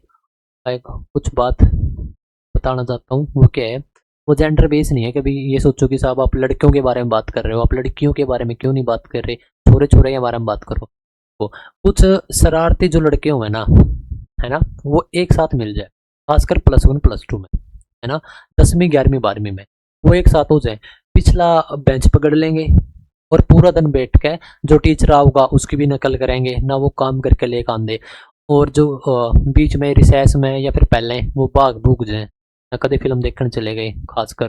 कुछ बात बताना चाहता हूँ, वो क्या है, वो जेंडर बेस नहीं है। कभी ये सोचो कि साहब आप लड़कियों के बारे में बात कर रहे हो, आप लड़कियों के बारे में क्यों नहीं बात कर रहे, छोरे छोरे के बारे में बात करो। वो कुछ शरारती जो लड़के हुए ना, है ना, वो एक साथ मिल जाए, खासकर +1 +2 में, है ना, 10वीं 11वीं 12वीं में, वो एक साथ हो जाए, पिछला बेंच पकड़ लेंगे और पूरा दिन बैठ के जो टीचर आऊगा उसकी भी नकल करेंगे ना, वो काम करके लेकर आंदे, और जो बीच में रिसेस में या फिर पहले वो भाग भूग जाए, या कभी फिल्म देखने चले गए खासकर।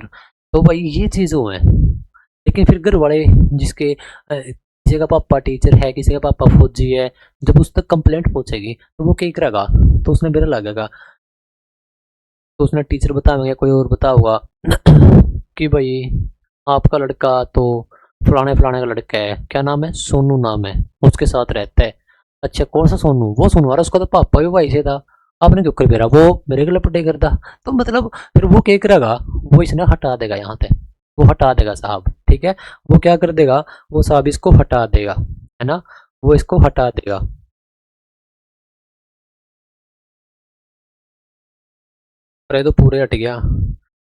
तो भाई ये चीज़ हुए हैं। लेकिन फिर घर वाले, जिसके किसी का पापा टीचर है, किसी का पापा फौजी है, जब उस तक कंप्लेंट पहुंचेगी तो वो क्या करेगा, तो उसने बुरा लगेगा, तो उसने टीचर बताएंगे, कोई और बताऊंगा कि भाई आपका लड़का तो फलाने फलाने का लड़का है, क्या नाम है, सोनू नाम है, उसके साथ रहता है। अच्छा कौन सा सोनू, वो सोनू, अरे उसका तो पापा भी भाई से था, आपने क्यों कर बेरा, वो मेरे को लपटे करता। तो मतलब फिर वो क्या करेगा, वो इसने हटा देगा, यहाँ पे वो हटा देगा साहब, ठीक है, वो क्या कर देगा, वो साहब इसको हटा देगा, है ना, वो इसको हटा देगा। अरे तो पूरे हट गया,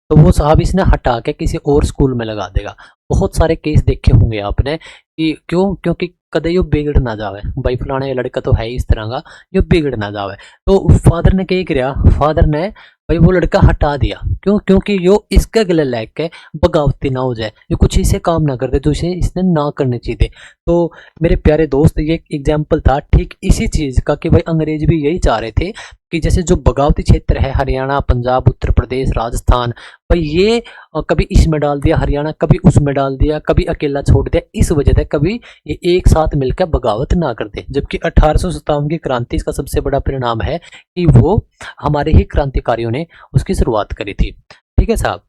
तो वो साहब इसने हटा के किसी और स्कूल में लगा देगा। बहुत सारे केस देखे होंगे आपने कि क्यों, क्योंकि कदे यो बिगड़ ना जावे, भाई फलाने लड़का तो है इस तरह का, यो बिगड़ ना जावे। तो फादर ने क्या किया, फादर ने भाई वो लड़का हटा दिया। क्यों? क्योंकि यो इसके गले लग के बगावती ना हो जाए, यो कुछ इसे काम ना कर दे, तो इसे इसने ना करने चाहिए थे। तो मेरे प्यारे दोस्त, ये एक एग्जाम्पल था ठीक इसी चीज का कि भाई अंग्रेज भी यही चाह रहे थे कि जैसे जो बगावती क्षेत्र है हरियाणा, पंजाब, उत्तर प्रदेश, राजस्थान, भाई ये कभी इसमें डाल दिया हरियाणा, कभी उसमें डाल दिया, कभी अकेला छोड़ दिया, इस वजह से कभी ये एक साथ मिलकर बगावत ना कर दे। जबकि 1857 की क्रांति इसका सबसे बड़ा परिणाम है कि वो हमारे ही क्रांतिकारियों ने उसकी शुरुआत करी थी। ठीक है साहब।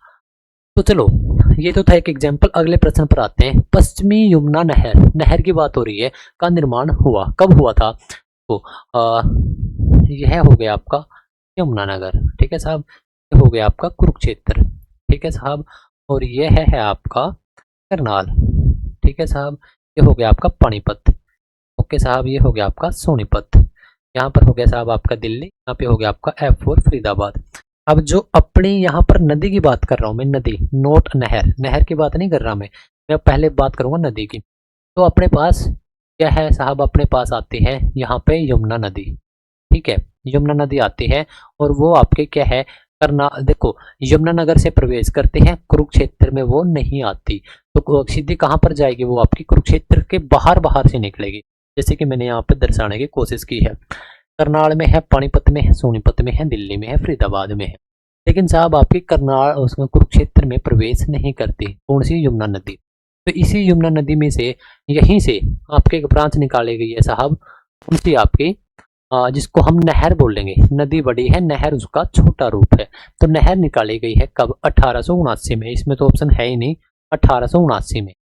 तो चलो, ये तो था एक एग्जाम्पल। अगले प्रश्न पर आते हैं। पश्चिमी यमुना नहर, नहर की बात हो रही है, का निर्माण हुआ कब हुआ था? तो यह हो गया आपका यमुनानगर। ठीक है साहब। यह हो गया आपका कुरुक्षेत्र। ठीक है साहब। और यह है आपका करनाल। ठीक है साहब। ये हो गया आपका पानीपत। ओके साहब। ये हो गया आपका सोनीपत। यहाँ पर हो गया साहब आपका दिल्ली। यहाँ पे हो गया आपका F4 फरीदाबाद। अब जो अपनी यहाँ पर नदी की बात कर रहा हूँ मैं, नदी, नोट नहर, नहर की बात नहीं कर रहा मैं पहले बात करूंगा नदी की। तो अपने पास क्या है साहब? अपने पास आती है यहाँ पे यमुना नदी। ठीक है, यमुना नदी आती है और वो आपके क्या है, करना, देखो यमुना नगर से प्रवेश करते हैं, कुरुक्षेत्र में वो नहीं आती। तो सीधी कहाँ पर जाएगी? वो आपकी कुरुक्षेत्र के बाहर बाहर से निकलेगी, जैसे कि मैंने यहाँ पे दर्शाने की कोशिश की है। करनाल में है, पानीपत में है, सोनीपत में है, दिल्ली में है, फरीदाबाद में है। लेकिन साहब आपकी करनाल उसमें कुरुक्षेत्र में प्रवेश नहीं करती। कौन सी? यमुना नदी। तो इसी यमुना नदी में से, यहीं से आपके एक ब्रांच निकाली गई है साहब, कौन सी? आपकी जिसको हम नहर बोलेंगे। नदी बड़ी है, नहर उसका छोटा रूप है। तो नहर निकाली गई है कब? 1879 में। इसमें तो ऑप्शन है ही नहीं। 1879 में,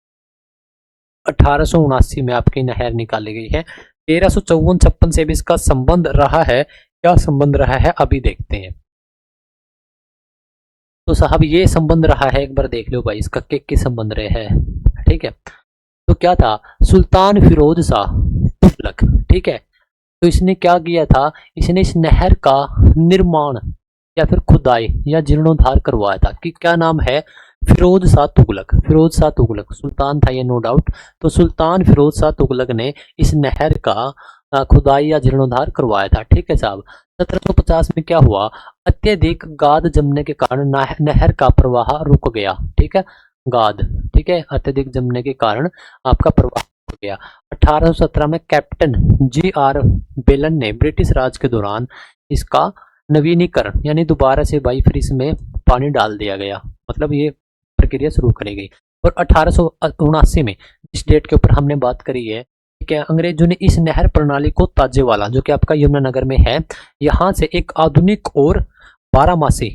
1879 में आपकी नहर निकाली गई है। 1354-56 से भी इसका संबंध रहा है। क्या संबंध रहा है अभी देखते हैं। तो साहब ये संबंध रहा है, एक बार देख लो भाई इसका के संबंध रहे है। ठीक है। तो क्या था? सुल्तान फिरोज शाह तुगलक। ठीक है। तो इसने क्या किया था? इसने इस नहर का निर्माण या फिर खुदाई या जीर्णोद्धार करवाया था। कि क्या नाम है? फिरोज शाह तुगलक। फिरोज शाह तुगलक सुल्तान था ये, नो डाउट। तो सुल्तान फिरोज शाह तुगलक ने इस नहर का खुदाई या जीर्णोद्धार करवाया था। ठीक है साहब। 1750 में क्या हुआ? अत्यधिक गाद जमने के कारण नहर का प्रवाह रुक गया। ठीक है, गाद। ठीक है, अत्यधिक जमने के कारण आपका प्रवाह रुक गया। 1817 में कैप्टन G.R. बेलन ने ब्रिटिश राज के दौरान इसका नवीनीकरण, यानी दोबारा से भाई फिर इसमें पानी डाल दिया गया, मतलब ये प्रक्रिया शुरू करी गई। और 1879 में, इस डेट के ऊपर हमने बात करी है, क्या अंग्रेजों ने इस नहर प्रणाली को ताजेवाला, जो कि आपका यमुनानगर में है, यहाँ से एक आधुनिक और बारहमासी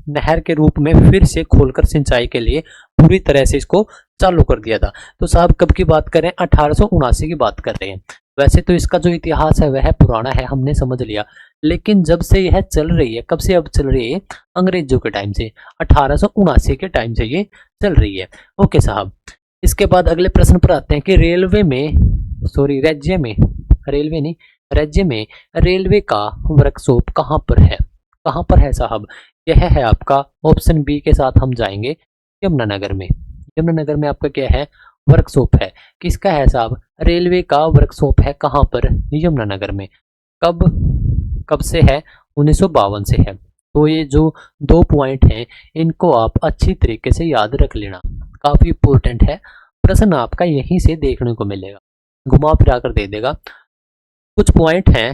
नहर के रूप में फिर से खोलकर सिंचाई के लिए पूरी तरह से इसको चालू कर दिया था। तो साहब कब की बात करें? 1879 की बात कर रहे हैं। वैसे तो इसका जो इतिहास है वह पुराना है, हमने समझ लिया। लेकिन जब से यह चल रही है, कब से अब चल रही है? अंग्रेजों के टाइम से, 1879 के टाइम से ये चल रही है। ओके साहब। इसके बाद अगले प्रश्न पर आते हैं कि राज्य में, रेलवे नहीं, राज्य में रेलवे का वर्कशॉप कहाँ पर है? कहाँ पर है साहब? यह है आपका ऑप्शन बी के साथ हम जाएंगे, यमुनानगर में। यमुनानगर में आपका क्या है? वर्कशॉप है। किसका है साहब? रेलवे का वर्कशॉप है। कहाँ पर? यमुनानगर में। कब कब से है? 1952 से है। तो ये जो 2 पॉइंट हैं इनको आप अच्छी तरीके से याद रख लेना, काफी इंपॉर्टेंट है। प्रश्न आपका यहीं से देखने को मिलेगा, घुमा फिरा कर दे देगा। कुछ पॉइंट हैं,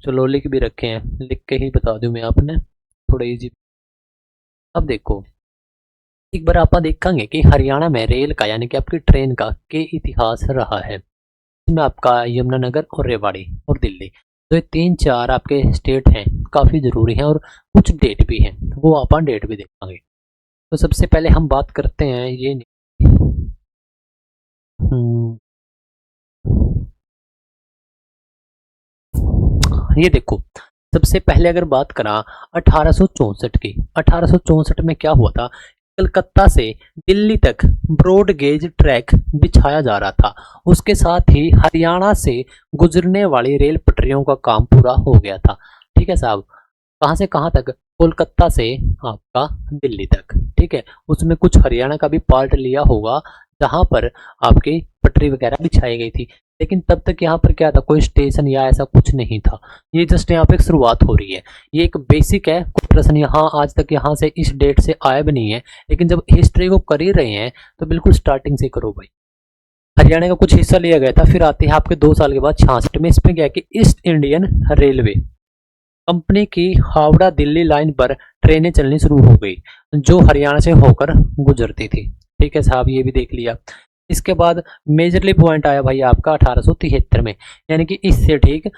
चलो लिख भी रखे हैं, लिख के ही बता दूं मैं आपने, थोड़ा इजी। अब देखो, एक बार आप देखेंगे कि हरियाणा में रेल का, यानी कि आपकी ट्रेन का के इतिहास रहा है। इसमें आपका यमुनानगर और रेवाड़ी और दिल्ली, तो ये 3-4 आपके स्टेट हैं, काफ़ी ज़रूरी हैं। और कुछ डेट भी हैं, वो अपन डेट भी देखेंगे। तो सबसे पहले हम बात करते हैं ये ये देखो, सबसे पहले अगर बात करा 1864 की, 1864 में क्या हुआ था? कलकत्ता से दिल्ली तक ब्रॉड गेज ट्रैक बिछाया जा रहा था। उसके साथ ही हरियाणा से गुजरने वाली रेल पटरियों का काम पूरा हो गया था। ठीक है साहब। कहाँ से कहाँ तक? कोलकाता से आपका दिल्ली तक। ठीक है, उसमें कुछ हरियाणा का भी पार्ट लिया होगा, जहां पर आपकी पटरी वगैरह बिछाई गई थी। लेकिन तब तक यहाँ पर क्या था, कोई स्टेशन या ऐसा कुछ नहीं था। ये जस्ट यहाँ पे एक शुरुआत हो रही है, ये एक बेसिक है। कोई प्रश्न यहाँ आज तक यहाँ से इस डेट से आया भी नहीं है, लेकिन जब हिस्ट्री को कर ही रहे हैं तो बिल्कुल स्टार्टिंग से करो भाई। हरियाणा का कुछ हिस्सा लिया गया था, फिर आते हैं आपके 2 साल के बाद 66 में। इसमें क्या है कि ईस्ट इंडियन रेलवे कंपनी की हावड़ा दिल्ली लाइन पर ट्रेनें चलनी शुरू हो गई, जो हरियाणा से होकर गुजरती थी। ठीक है साहब, ये भी देख लिया। इसके बाद मेजरली पॉइंट आया भाई आपका 1873 में, यानी कि इससे ठीक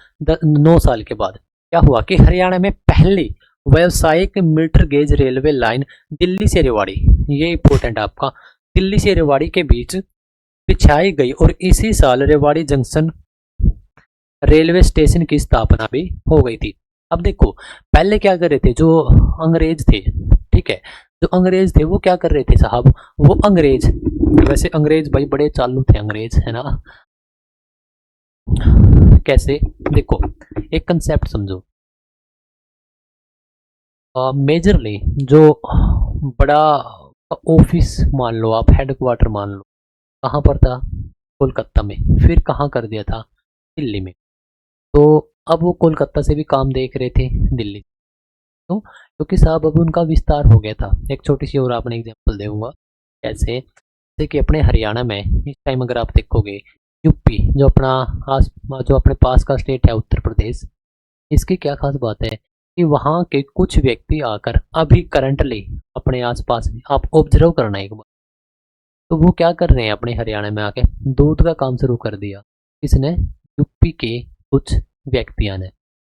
9 साल के बाद क्या हुआ कि हरियाणा में पहली व्यावसायिक metre gauge railway line Delhi से रेवाड़ी, ये इंपॉर्टेंट आपका, दिल्ली से रेवाड़ी के बीच बिछाई गई और इसी साल रेवाड़ी जंक्शन रेलवे स्टेशन की स्थापना भी हो गई थी। अब देखो, पहले क्या कर रहे थे जो अंग्रेज थे, ठीक है, जो अंग्रेज थे वो क्या कर रहे थे साहब, वो अंग्रेज, वैसे अंग्रेज भाई बड़े चालू थे अंग्रेज, है ना। कैसे, देखो एक कंसेप्ट समझो। मेजरली जो बड़ा ऑफिस मान लो आप, हेडक्वार्टर मान लो, कहाँ पर था, कोलकाता में, फिर कहाँ कर दिया था, दिल्ली में। तो अब वो कोलकाता से भी काम देख रहे थे दिल्ली, क्यों, क्योंकि साहब अब उनका विस्तार हो गया था। एक छोटी सी और आपने एग्जांपल दूंगा कैसे, जैसे कि अपने हरियाणा में इस टाइम अगर आप देखोगे, यूपी जो अपना जो अपने पास का स्टेट है उत्तर प्रदेश, इसकी क्या खास बात है कि वहाँ के कुछ व्यक्ति आकर अभी करंटली अपने आसपास आप ऑब्जर्व करना एक बार, तो वो क्या कर रहे हैं अपने हरियाणा में आके, दूध का काम शुरू कर दिया। किसने, यूपी के कुछ व्यक्तियों ने।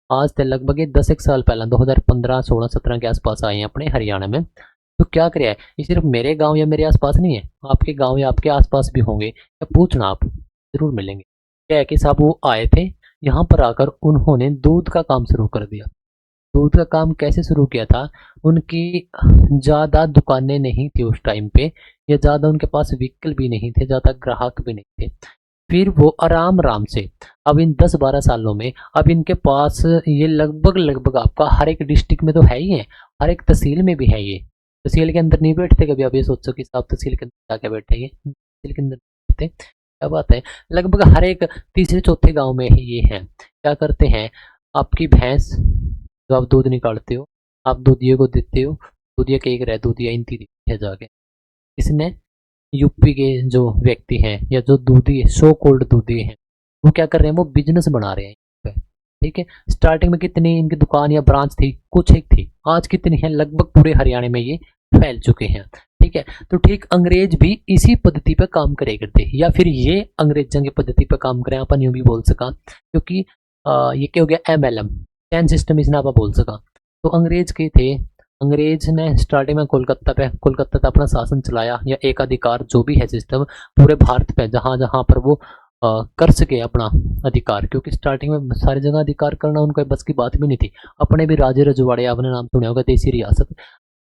आज से लगभग 10 एक साल पहले 2015 16 17 के आसपास आए हैं अपने हरियाणा में। तो क्या करे, ये सिर्फ मेरे गांव या मेरे आसपास नहीं है, आपके गांव या आपके आसपास भी होंगे, या पूछना आप जरूर मिलेंगे। क्या है कि साहब वो आए थे यहाँ पर, आकर उन्होंने दूध का काम शुरू कर दिया। दूध का काम कैसे शुरू किया था, उनकी ज़्यादा दुकानें नहीं थी उस टाइम पे, या ज़्यादा उनके पास व्हीकल भी नहीं थे, ज़्यादा ग्राहक भी नहीं थे। फिर वो आराम आराम से अब इन 10-12 सालों में अब इनके पास ये लगभग लगभग आपका हर एक डिस्ट्रिक्ट में तो है ही है, हर एक तहसील में भी है। ये तहसील के अंदर नहीं बैठते कभी, आप ये सोचो कि साहब तहसील के अंदर जाके बैठे, ये तहसील के अंदर बैठते, क्या बात है, लगभग हर एक तीसरे चौथे गांव में ये है। क्या करते हैं, आपकी भैंस जो आप दूध निकालते हो, आप दूधिये को देते हो, दूधिया के एक रह दूधिया इंती है जाके, इसने यूपी के जो व्यक्ति हैं या जो दूधी सो कोल्ड दूधी हैं, वो क्या कर रहे हैं, वो बिजनेस बना रहे हैं। ठीक है, स्टार्टिंग में कितनी इनकी दुकान या ब्रांच थी, कुछ एक थी, आज कितनी है, लगभग पूरे हरियाणा में ये फैल चुके हैं। ठीक है, तो ठीक अंग्रेज भी इसी पद्धति पे काम करे करते, या फिर ये अंग्रेजों की पद्धति पे काम करें, अपन यूं भी बोल सका, क्योंकि ये क्या हो गया, MLM चैन सिस्टम इसने आप बोल सका। तो अंग्रेज के थे, अंग्रेज ने स्टार्टिंग में कोलकाता पे अपना शासन चलाया, या एक अधिकार जो भी है सिस्टम पूरे भारत पे, जहाँ जहाँ पर वो कर सके अपना अधिकार, क्योंकि स्टार्टिंग में सारी जगह अधिकार करना उनका बस की बात भी नहीं थी। अपने भी राजे रजवाड़े आपने नाम सुना होगा, देसी रियासत,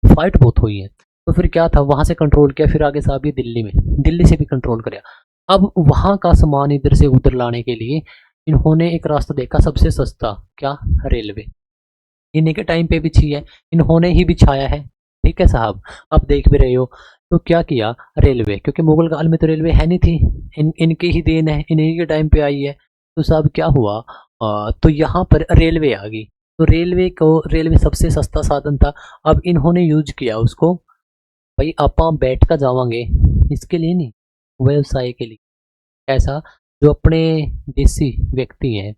फाइट बहुत हुई है। तो फिर क्या था, वहां से कंट्रोल किया, फिर आगे साहब ये दिल्ली में, दिल्ली से भी कंट्रोल किया। अब वहां का सामान इधर से उधर लाने के लिए इन्होंने एक रास्ता देखा, सबसे सस्ता, क्या, रेलवे। इन्हीं के टाइम पे बिछी है, इन्होंने ही बिछाया है। ठीक है साहब, आप देख भी रहे हो। तो क्या किया, रेलवे, क्योंकि मुगल काल में तो रेलवे है नहीं थी, इनकी ही देन है, इन्हीं के टाइम पे आई है। तो साहब क्या हुआ, तो यहाँ पर रेलवे आ गई। तो रेलवे सबसे सस्ता साधन था। अब इन्होंने यूज किया उसको, भाई आप बैठ कर जावांगे, इसके लिए नहीं, व्यवसाय के लिए। ऐसा जो अपने देसी व्यक्ति हैं,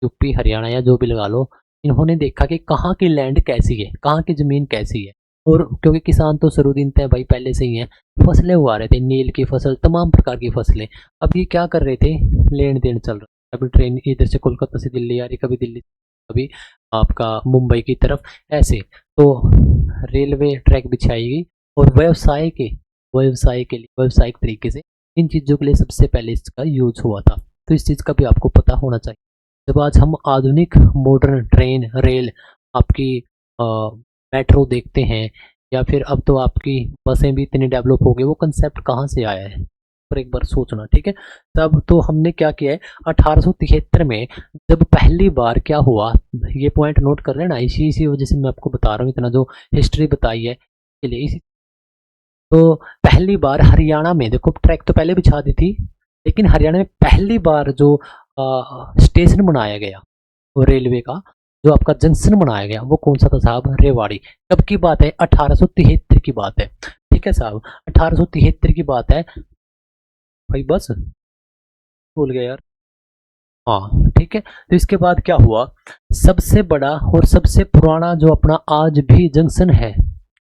यूपी हरियाणा या जो भी लगा लो, इन्होंने देखा कि कहाँ की लैंड कैसी है, कहाँ की ज़मीन कैसी है। और क्योंकि किसान तो शुरू-दिन थे भाई पहले से ही हैं, फसलें उगा रहे थे, नील की फसल, तमाम प्रकार की फसलें। अब ये क्या कर रहे थे, लेन-देन चल रहा है। कभी ट्रेन इधर से कोलकाता से दिल्ली आ रही, कभी दिल्ली, कभी आपका मुंबई की तरफ, ऐसे। तो रेलवे ट्रैक बिछाई गई और व्यवसाय के लिए व्यावसायिक तरीके से इन चीज़ों के लिए सबसे पहले इसका यूज हुआ था। तो इस चीज़ का भी आपको पता होना चाहिए। जब आज हम आधुनिक मॉडर्न ट्रेन, रेल, आपकी मेट्रो देखते हैं, या फिर अब तो आपकी बसें भी इतनी डेवलप हो गई, वो कंसेप्ट कहाँ से आया है, पर एक बार सोचना। ठीक है, तब तो हमने क्या किया है, 1873 में जब पहली बार क्या हुआ, ये पॉइंट नोट कर लेना, इसी वजह से मैं आपको बता रहा हूँ, इतना जो हिस्ट्री बताई है के लिए। इसी तो पहली बार हरियाणा में देखो, ट्रैक तो पहले बिछा दी थी, लेकिन हरियाणा में पहली बार जो स्टेशन बनाया गया वो रेलवे का, जो आपका जंक्शन बनाया गया, वो कौन सा था साहब? रेवाड़ी। कब की बात है? 1873 की बात है। ठीक है साहब, 1873 की बात है भाई। बस भूल गया यार। हाँ ठीक है। तो इसके बाद क्या हुआ, सबसे बड़ा और सबसे पुराना जो अपना आज भी जंक्शन है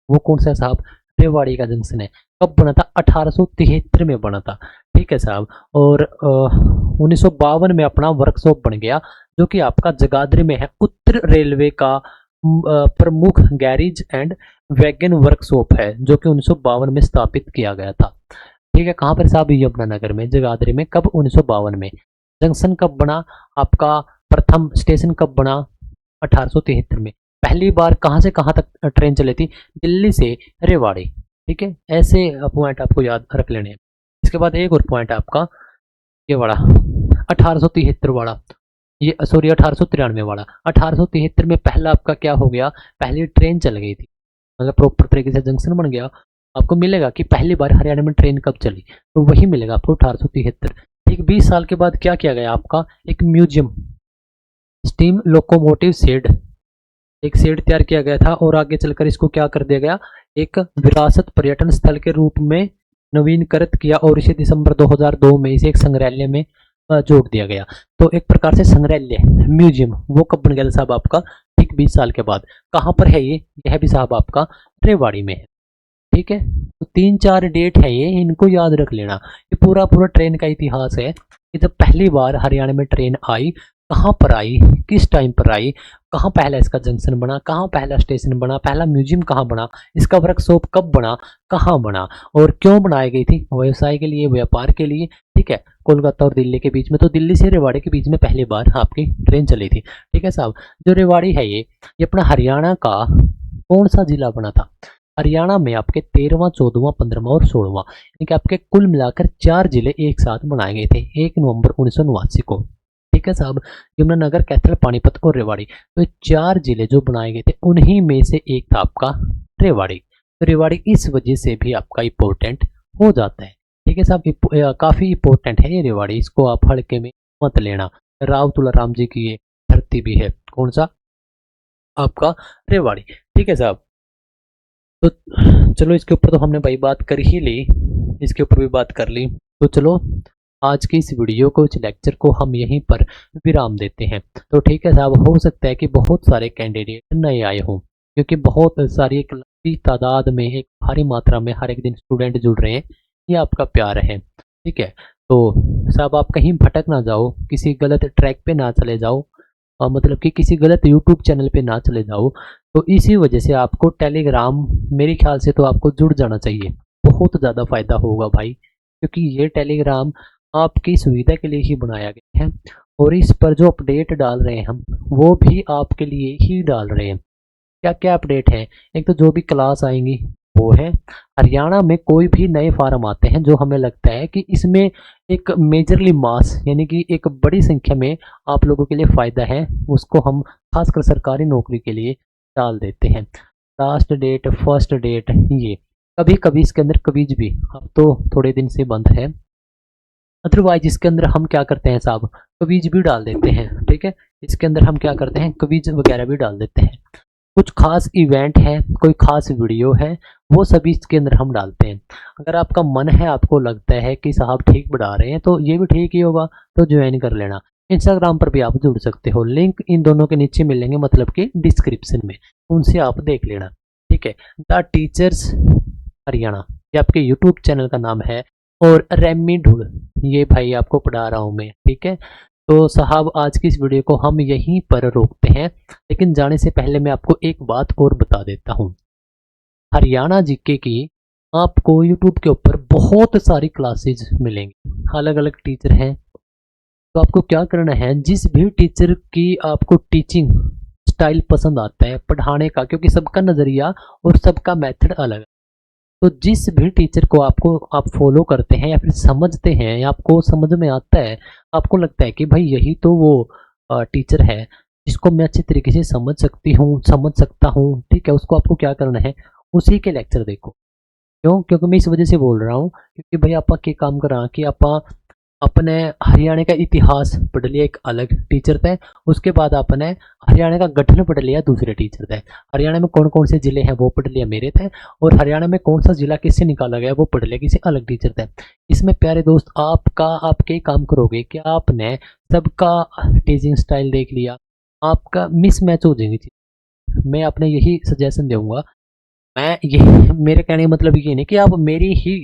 वो कौन सा है साहब? रेवाड़ी का जंक्शन है। कब बना था? 1873 में बना था। ठीक है साहब। और 1952 में अपना वर्कशॉप बन गया, जो कि आपका जगाधरी में है। उत्तर रेलवे का प्रमुख गैरेज एंड वैगन वर्कशॉप है, जो कि 1952 में स्थापित किया गया था। ठीक है, कहाँ पर साहब? यमुनानगर में, जगाधरी में। कब? 1952 में। जंक्शन कब बना आपका? प्रथम स्टेशन कब बना? 1873 में। पहली बार कहाँ से कहाँ तक ट्रेन चली थी? दिल्ली से रेवाड़ी। ठीक है, ऐसे पॉइंट आपको याद रख लेने हैं। इसके बाद एक और पॉइंट है आपका ये वाला, 1873 वाला, ये सॉरी 1893 वाला। 1873 में पहला आपका क्या हो गया? पहली ट्रेन चल गई थी, मतलब प्रॉपर तरीके से जंक्शन बन गया। आपको मिलेगा कि पहली बार हरियाणा में ट्रेन कब चली, तो वही मिलेगा आपको 1873। ठीक, 20 साल के बाद क्या किया गया आपका? एक म्यूजियम, स्टीम लोकोमोटिव शेड, एक शेड तैयार किया गया था, और आगे चलकर इसको क्या कर दिया गया? एक विरासत पर्यटन स्थल के रूप में नवीनकृत किया, और इसे दिसंबर 2002 में इसे एक संग्रहालय में जोड़ दिया गया। तो एक प्रकार से संग्रहालय, म्यूजियम, वो कब बन गया साहब आपका? ठीक 20 साल के बाद। कहाँ पर है ये? यह भी साहब आपका रेवाड़ी में है। ठीक है, तो 3-4 डेट है ये, इनको याद रख लेना। ये पूरा पूरा ट्रेन का इतिहास है कि जब पहली बार हरियाणा में ट्रेन आई, कहाँ पर आई, किस टाइम पर आई, कहाँ पहला इसका जंक्शन बना, कहाँ पहला स्टेशन बना, पहला म्यूजियम कहाँ बना, इसका वर्कशॉप कब बना, कहाँ बना, और क्यों बनाई गई थी? व्यवसाय के लिए, व्यापार के लिए। ठीक है, कोलकाता और दिल्ली के बीच में, तो दिल्ली से रेवाड़ी के बीच में पहली बार आपकी ट्रेन चली थी। ठीक है साहब, जो रेवाड़ी है ये अपना हरियाणा का कौन सा जिला बना था? हरियाणा में आपके 13वां, 14वां, 15वां और 16वां, यानी कि आपके कुल मिलाकर 4 जिले एक साथ बनाए गए थे 1 नवंबर 1989 को। ठीक है साहब, यमुनानगर, कैथल, पानीपत और रेवाड़ी, तो ये 4 जिले जो बनाए गए थे, उन्हीं में से एक था आपका रेवाड़ी। तो रेवाड़ी इस वजह से भी आपका इम्पोर्टेंट हो जाता है। ठीक है साहब, काफी इम्पोर्टेंट है ये रेवाड़ी, इसको आप हल्के में मत लेना। राव तुलाराम जी की ये धरती भी है। कौन सा? आपका रेवाड़ी। ठीक है साहब, तो चलो इसके ऊपर तो हमने भाई बात कर ही ली, इसके ऊपर भी बात कर ली। तो चलो आज की इस वीडियो को, इस लेक्चर को हम यहीं पर विराम देते हैं। तो ठीक है साहब, हो सकता है कि बहुत सारे कैंडिडेट नए आए हों, क्योंकि बहुत सारी एक लंबी तादाद में, एक भारी मात्रा में हर एक दिन स्टूडेंट जुड़ रहे हैं। ये आपका प्यार है। ठीक है, तो साहब आप कहीं भटक ना जाओ, किसी गलत ट्रैक पे ना चले जाओ, मतलब कि किसी गलत यूट्यूब चैनल पे ना चले जाओ। तो इसी वजह से आपको टेलीग्राम, मेरे ख्याल से तो आपको जुड़ जाना चाहिए, बहुत ज़्यादा फायदा होगा भाई, क्योंकि ये टेलीग्राम आपकी सुविधा के लिए ही बनाया गया है, और इस पर जो अपडेट डाल रहे हैं हम, वो भी आपके लिए ही डाल रहे हैं। क्या क्या अपडेट है? एक तो जो भी क्लास आएंगी वो है, हरियाणा में कोई भी नए फार्म आते हैं जो हमें लगता है कि इसमें एक मेजरली मास, यानी कि एक बड़ी संख्या में आप लोगों के लिए फ़ायदा है, उसको हम खासकर सरकारी नौकरी के लिए डाल देते हैं। लास्ट डेट, फर्स्ट डेट, ये कभी कभी इसके अंदर क्विज भी, अब तो थोड़े दिन से बंद है, अदरवाइज इसके अंदर हम क्या करते हैं साहब? क्विज भी डाल देते हैं। ठीक है, इसके अंदर हम क्या करते हैं? क्विज वगैरह भी डाल देते हैं। कुछ खास इवेंट है, कोई खास वीडियो है, वो सभी इसके अंदर हम डालते हैं। अगर आपका मन है, आपको लगता है कि साहब ठीक बढ़ा रहे हैं, तो ये भी ठीक ही होगा, तो ज्वाइन कर लेना। इंस्टाग्राम पर भी आप जुड़ सकते हो, लिंक इन दोनों के नीचे मिलेंगे, मतलब कि डिस्क्रिप्शन में, उनसे आप देख लेना। ठीक है, द टीचर्स हरियाणा, ये आपके यूट्यूब चैनल का नाम है, और रेमी ढूल, ये भाई आपको पढ़ा रहा हूँ मैं। ठीक है, तो साहब आज की इस वीडियो को हम यहीं पर रोकते हैं, लेकिन जाने से पहले मैं आपको एक बात और बता देता हूँ। हरियाणा जीके की आपको यूट्यूब के ऊपर बहुत सारी क्लासेज मिलेंगी, अलग अलग टीचर हैं। तो आपको क्या करना है, जिस भी टीचर की आपको टीचिंग स्टाइल पसंद आता है पढ़ाने का, क्योंकि सबका नज़रिया और सबका मेथड अलग है, तो जिस भी टीचर को आप फॉलो करते हैं या फिर समझते हैं, या आपको समझ में आता है, आपको लगता है कि भाई यही तो वो टीचर है जिसको मैं अच्छी तरीके से समझ सकता हूँ। ठीक है, उसको आपको क्या करना है, उसी के लेक्चर देखो। क्यों? क्योंकि मैं इस वजह से बोल रहा हूँ, क्योंकि भाई आप के काम करा कि आप अपने हरियाणा का इतिहास पढ़ लिया एक अलग टीचर थे। उसके बाद आपने हरियाणा का गठन पढ़ लिया दूसरे टीचर थे। हरियाणा में कौन कौन से जिले हैं वो पढ़ लिया मेरे थे। और हरियाणा में कौन सा जिला किससे निकाला गया वो पढ़ लिया किसी अलग टीचर थे। इसमें प्यारे दोस्त आप क्या काम करोगे कि आपने सबका टीचिंग स्टाइल देख लिया, आपका मिसमैच हो जाएंगी चीज़। मैं आपने यही सजेशन दूंगा। मैं ये मेरे कहने का मतलब ये नहीं कि आप मेरी ही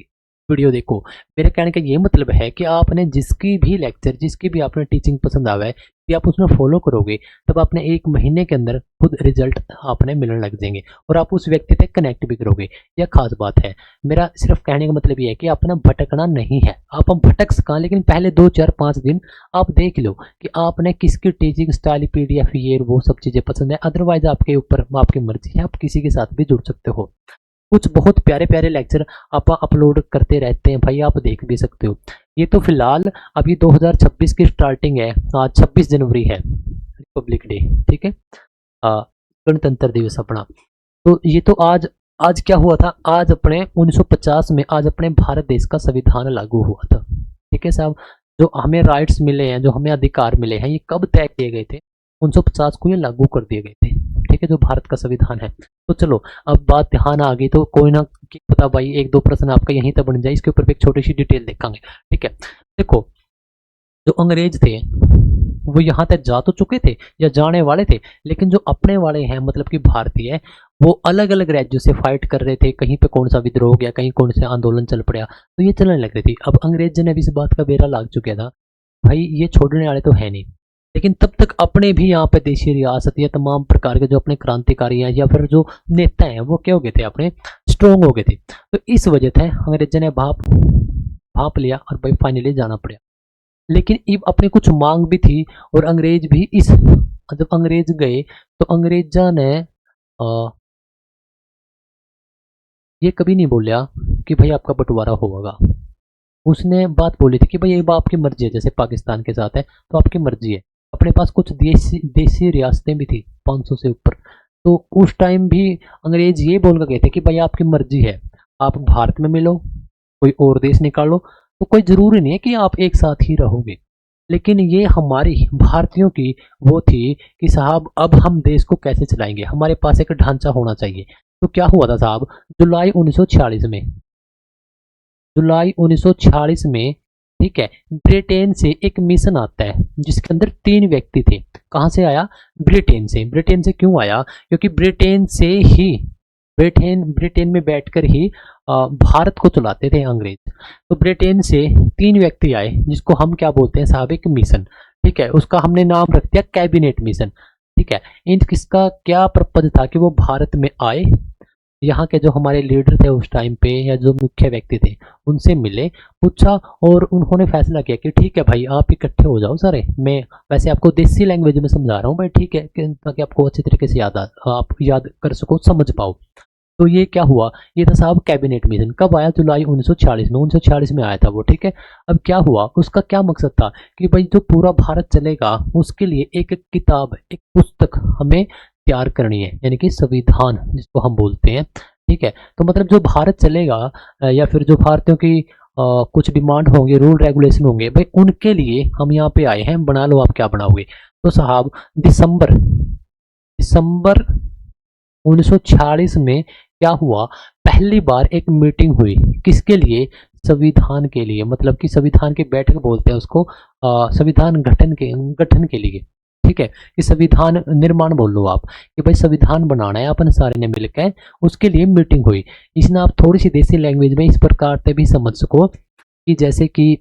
वीडियो देखो। मेरे कहने का ये मतलब है कि आपने जिसकी भी लेक्चर जिसकी भी आपने टीचिंग पसंद आवा है कि आप उसमें फॉलो करोगे तब आपने 1 महीने के अंदर खुद रिजल्ट आपने मिलने लग जाएंगे और आप उस व्यक्ति तक कनेक्ट भी करोगे। यह खास बात है। मेरा सिर्फ कहने का मतलब ये है कि अपना भटकना नहीं है। आप हम भटक सका लेकिन पहले 2 4 5 दिन आप देख लो कि आपने किसकी टीचिंग स्टाइल पीडीएफ ये वो सब चीज़ें पसंद है। अदरवाइज आपके ऊपर आपकी मर्जी है, आप किसी के साथ भी जुड़ सकते हो। कुछ बहुत प्यारे प्यारे लेक्चर आप अपलोड करते रहते हैं भाई, आप देख भी सकते हो। ये तो फिलहाल अभी 2026 की स्टार्टिंग है। आज 26 जनवरी है, रिपब्लिक डे, ठीक है, गणतंत्र दिवस अपना। तो ये तो आज आज क्या हुआ था, आज अपने 1950 में आज अपने भारत देश का संविधान लागू हुआ था। ठीक है साहब, जो हमें राइट्स मिले हैं, जो हमें अधिकार मिले हैं, ये कब तय किए गए थे? 1950 को ये लागू कर दिए गए थे। ठीक है, जो भारत का संविधान है। तो चलो अब बात ध्यान आ गई तो कोई ना कि पता भाई 1 2 प्रश्न आपका यहीं तक बन जाए, इसके ऊपर भी एक छोटी सी डिटेल देखेंगे। ठीक है, देखो जो अंग्रेज थे वो यहाँ तक जा तो चुके थे या जाने वाले थे, लेकिन जो अपने वाले हैं मतलब कि भारतीय, वो अलग अलग राज्यों से फाइट कर रहे थे। कहीं पे कौन सा विद्रोह हो गया, कहीं कौन सा आंदोलन चल पड़ा, तो ये चलने लग रही थी। अब अंग्रेज ने भी इस बात का बेरा लाग चुका था भाई ये छोड़ने वाले तो है नहीं। लेकिन तब तक अपने भी यहाँ पे देशी रियासत या तमाम प्रकार के जो अपने क्रांतिकारी हैं या फिर जो नेता हैं वो क्या हो गए थे, अपने स्ट्रोंग हो गए थे। तो इस वजह से अंग्रेजों ने भाप भाप लिया और भाई फाइनली जाना पड़ा। लेकिन अब अपने कुछ मांग भी थी और अंग्रेज भी इस जब अंग्रेज गए तो अंग्रेजा ने ये कभी नहीं बोला कि भाई आपका बंटवारा होगा। उसने बात बोली थी कि भाई ये आपकी मर्जी है, जैसे पाकिस्तान के साथ है तो आपकी मर्जी है। अपने पास कुछ देसी रियासतें भी थी 500 से ऊपर। तो उस टाइम भी अंग्रेज ये बोल कर गए थे कि भाई आपकी मर्जी है, आप भारत में मिलो, कोई और देश निकालो, तो कोई जरूरी नहीं है कि आप एक साथ ही रहोगे। लेकिन ये हमारी भारतीयों की वो थी कि साहब अब हम देश को कैसे चलाएंगे, हमारे पास एक ढांचा होना चाहिए। तो क्या हुआ था साहब, जुलाई 1946 में, जुलाई 1946 में, ठीक है, ब्रिटेन से एक मिशन आता है जिसके अंदर 3 व्यक्ति थे। कहाँ से आया? ब्रिटेन से। ब्रिटेन से क्यों आया? क्योंकि ब्रिटेन से ही ब्रिटेन में बैठकर ही भारत को चलाते थे अंग्रेज। तो ब्रिटेन से 3 व्यक्ति आए जिसको हम क्या बोलते हैं साहब, एक मिशन। ठीक है, उसका हमने नाम रख दिया कैबिनेट मिशन। ठीक है, इन किसका क्या पर्पज था कि वो भारत में आए, यहाँ के जो हमारे लीडर थे उस टाइम पे या जो मुख्य व्यक्ति थे उनसे मिले, पूछा और उन्होंने फैसला किया कि ठीक है भाई आप इकट्ठे हो जाओ सारे। मैं वैसे आपको देसी लैंग्वेज में समझा रहा हूँ भाई, ठीक है, ताकि आपको अच्छी तरीके से आप याद कर सको, समझ पाओ। तो ये क्या हुआ, ये था साहब कैबिनेट मिशन। कब आया? जुलाई 1946 में, 1946 में आया था वो। ठीक है, अब क्या हुआ, उसका क्या मकसद था कि भाई जो पूरा भारत चलेगा उसके लिए एक किताब, एक पुस्तक हमें तैयार करनी है, यानी कि संविधान जिसको हम बोलते हैं। ठीक है, तो मतलब जो भारत चलेगा या फिर जो भारतीयों की कुछ डिमांड होंगे, रूल रेगुलेशन होंगे, भाई उनके लिए हम यहाँ पे आए हैं, बना लो आप क्या बनाओगे। तो साहब दिसंबर दिसंबर 1946 में क्या हुआ, पहली बार एक मीटिंग हुई, किसके लिए? संविधान के लिए, मतलब कि संविधान की बैठक बोलते हैं उसको, संविधान गठन के लिए। ठीक है, कि संविधान निर्माण बोल लो आप, कि भाई संविधान बनाना है अपन सारे ने मिलकर, उसके लिए मीटिंग हुई। इसने आप थोड़ी सी देसी लैंग्वेज में इस प्रकार से भी समझ सको कि जैसे कि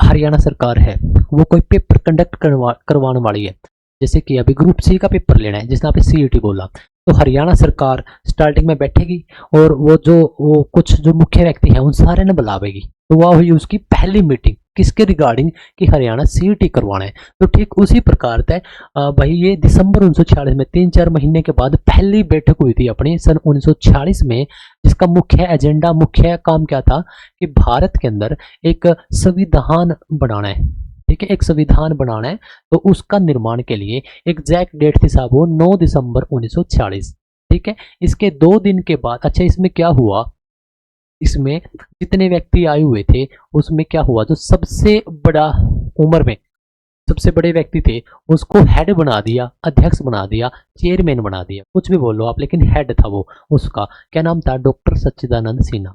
हरियाणा सरकार है वो कोई पेपर कंडक्ट करवाने वाली है। जैसे कि अभी ग्रुप सी का पेपर लेना है जिसने आपने सीईटी बोला, तो हरियाणा सरकार स्टार्टिंग में बैठेगी और वो कुछ जो मुख्य व्यक्ति हैं उन सारे ने बुलावेगी। तो वह हुई उसकी पहली मीटिंग, किसके रिगार्डिंग? कि हरियाणा सीईटी करवाना है। तो ठीक उसी प्रकार से भाई ये दिसंबर 1946 में 3 4 महीने के बाद पहली बैठक हुई थी अपनी सन 1946 में, जिसका मुख्य एजेंडा, मुख्य काम क्या था कि भारत के अंदर एक संविधान बनाना है। ठीक है, एक संविधान बनाना है, तो उसका निर्माण के लिए एग्जैक्ट डेट थी साहब वो 9 दिसंबर 1946। ठीक है, इसके 2 दिन के बाद, अच्छा इसमें क्या हुआ, इसमें जितने व्यक्ति आए हुए थे उसमें क्या हुआ, जो सबसे बड़ा उम्र में सबसे बड़े व्यक्ति थे उसको हेड बना दिया, अध्यक्ष बना दिया, चेयरमैन बना दिया, कुछ भी बोलो आप, लेकिन हेड था वो। उसका क्या नाम था, डॉक्टर सच्चिदानंद सिन्हा।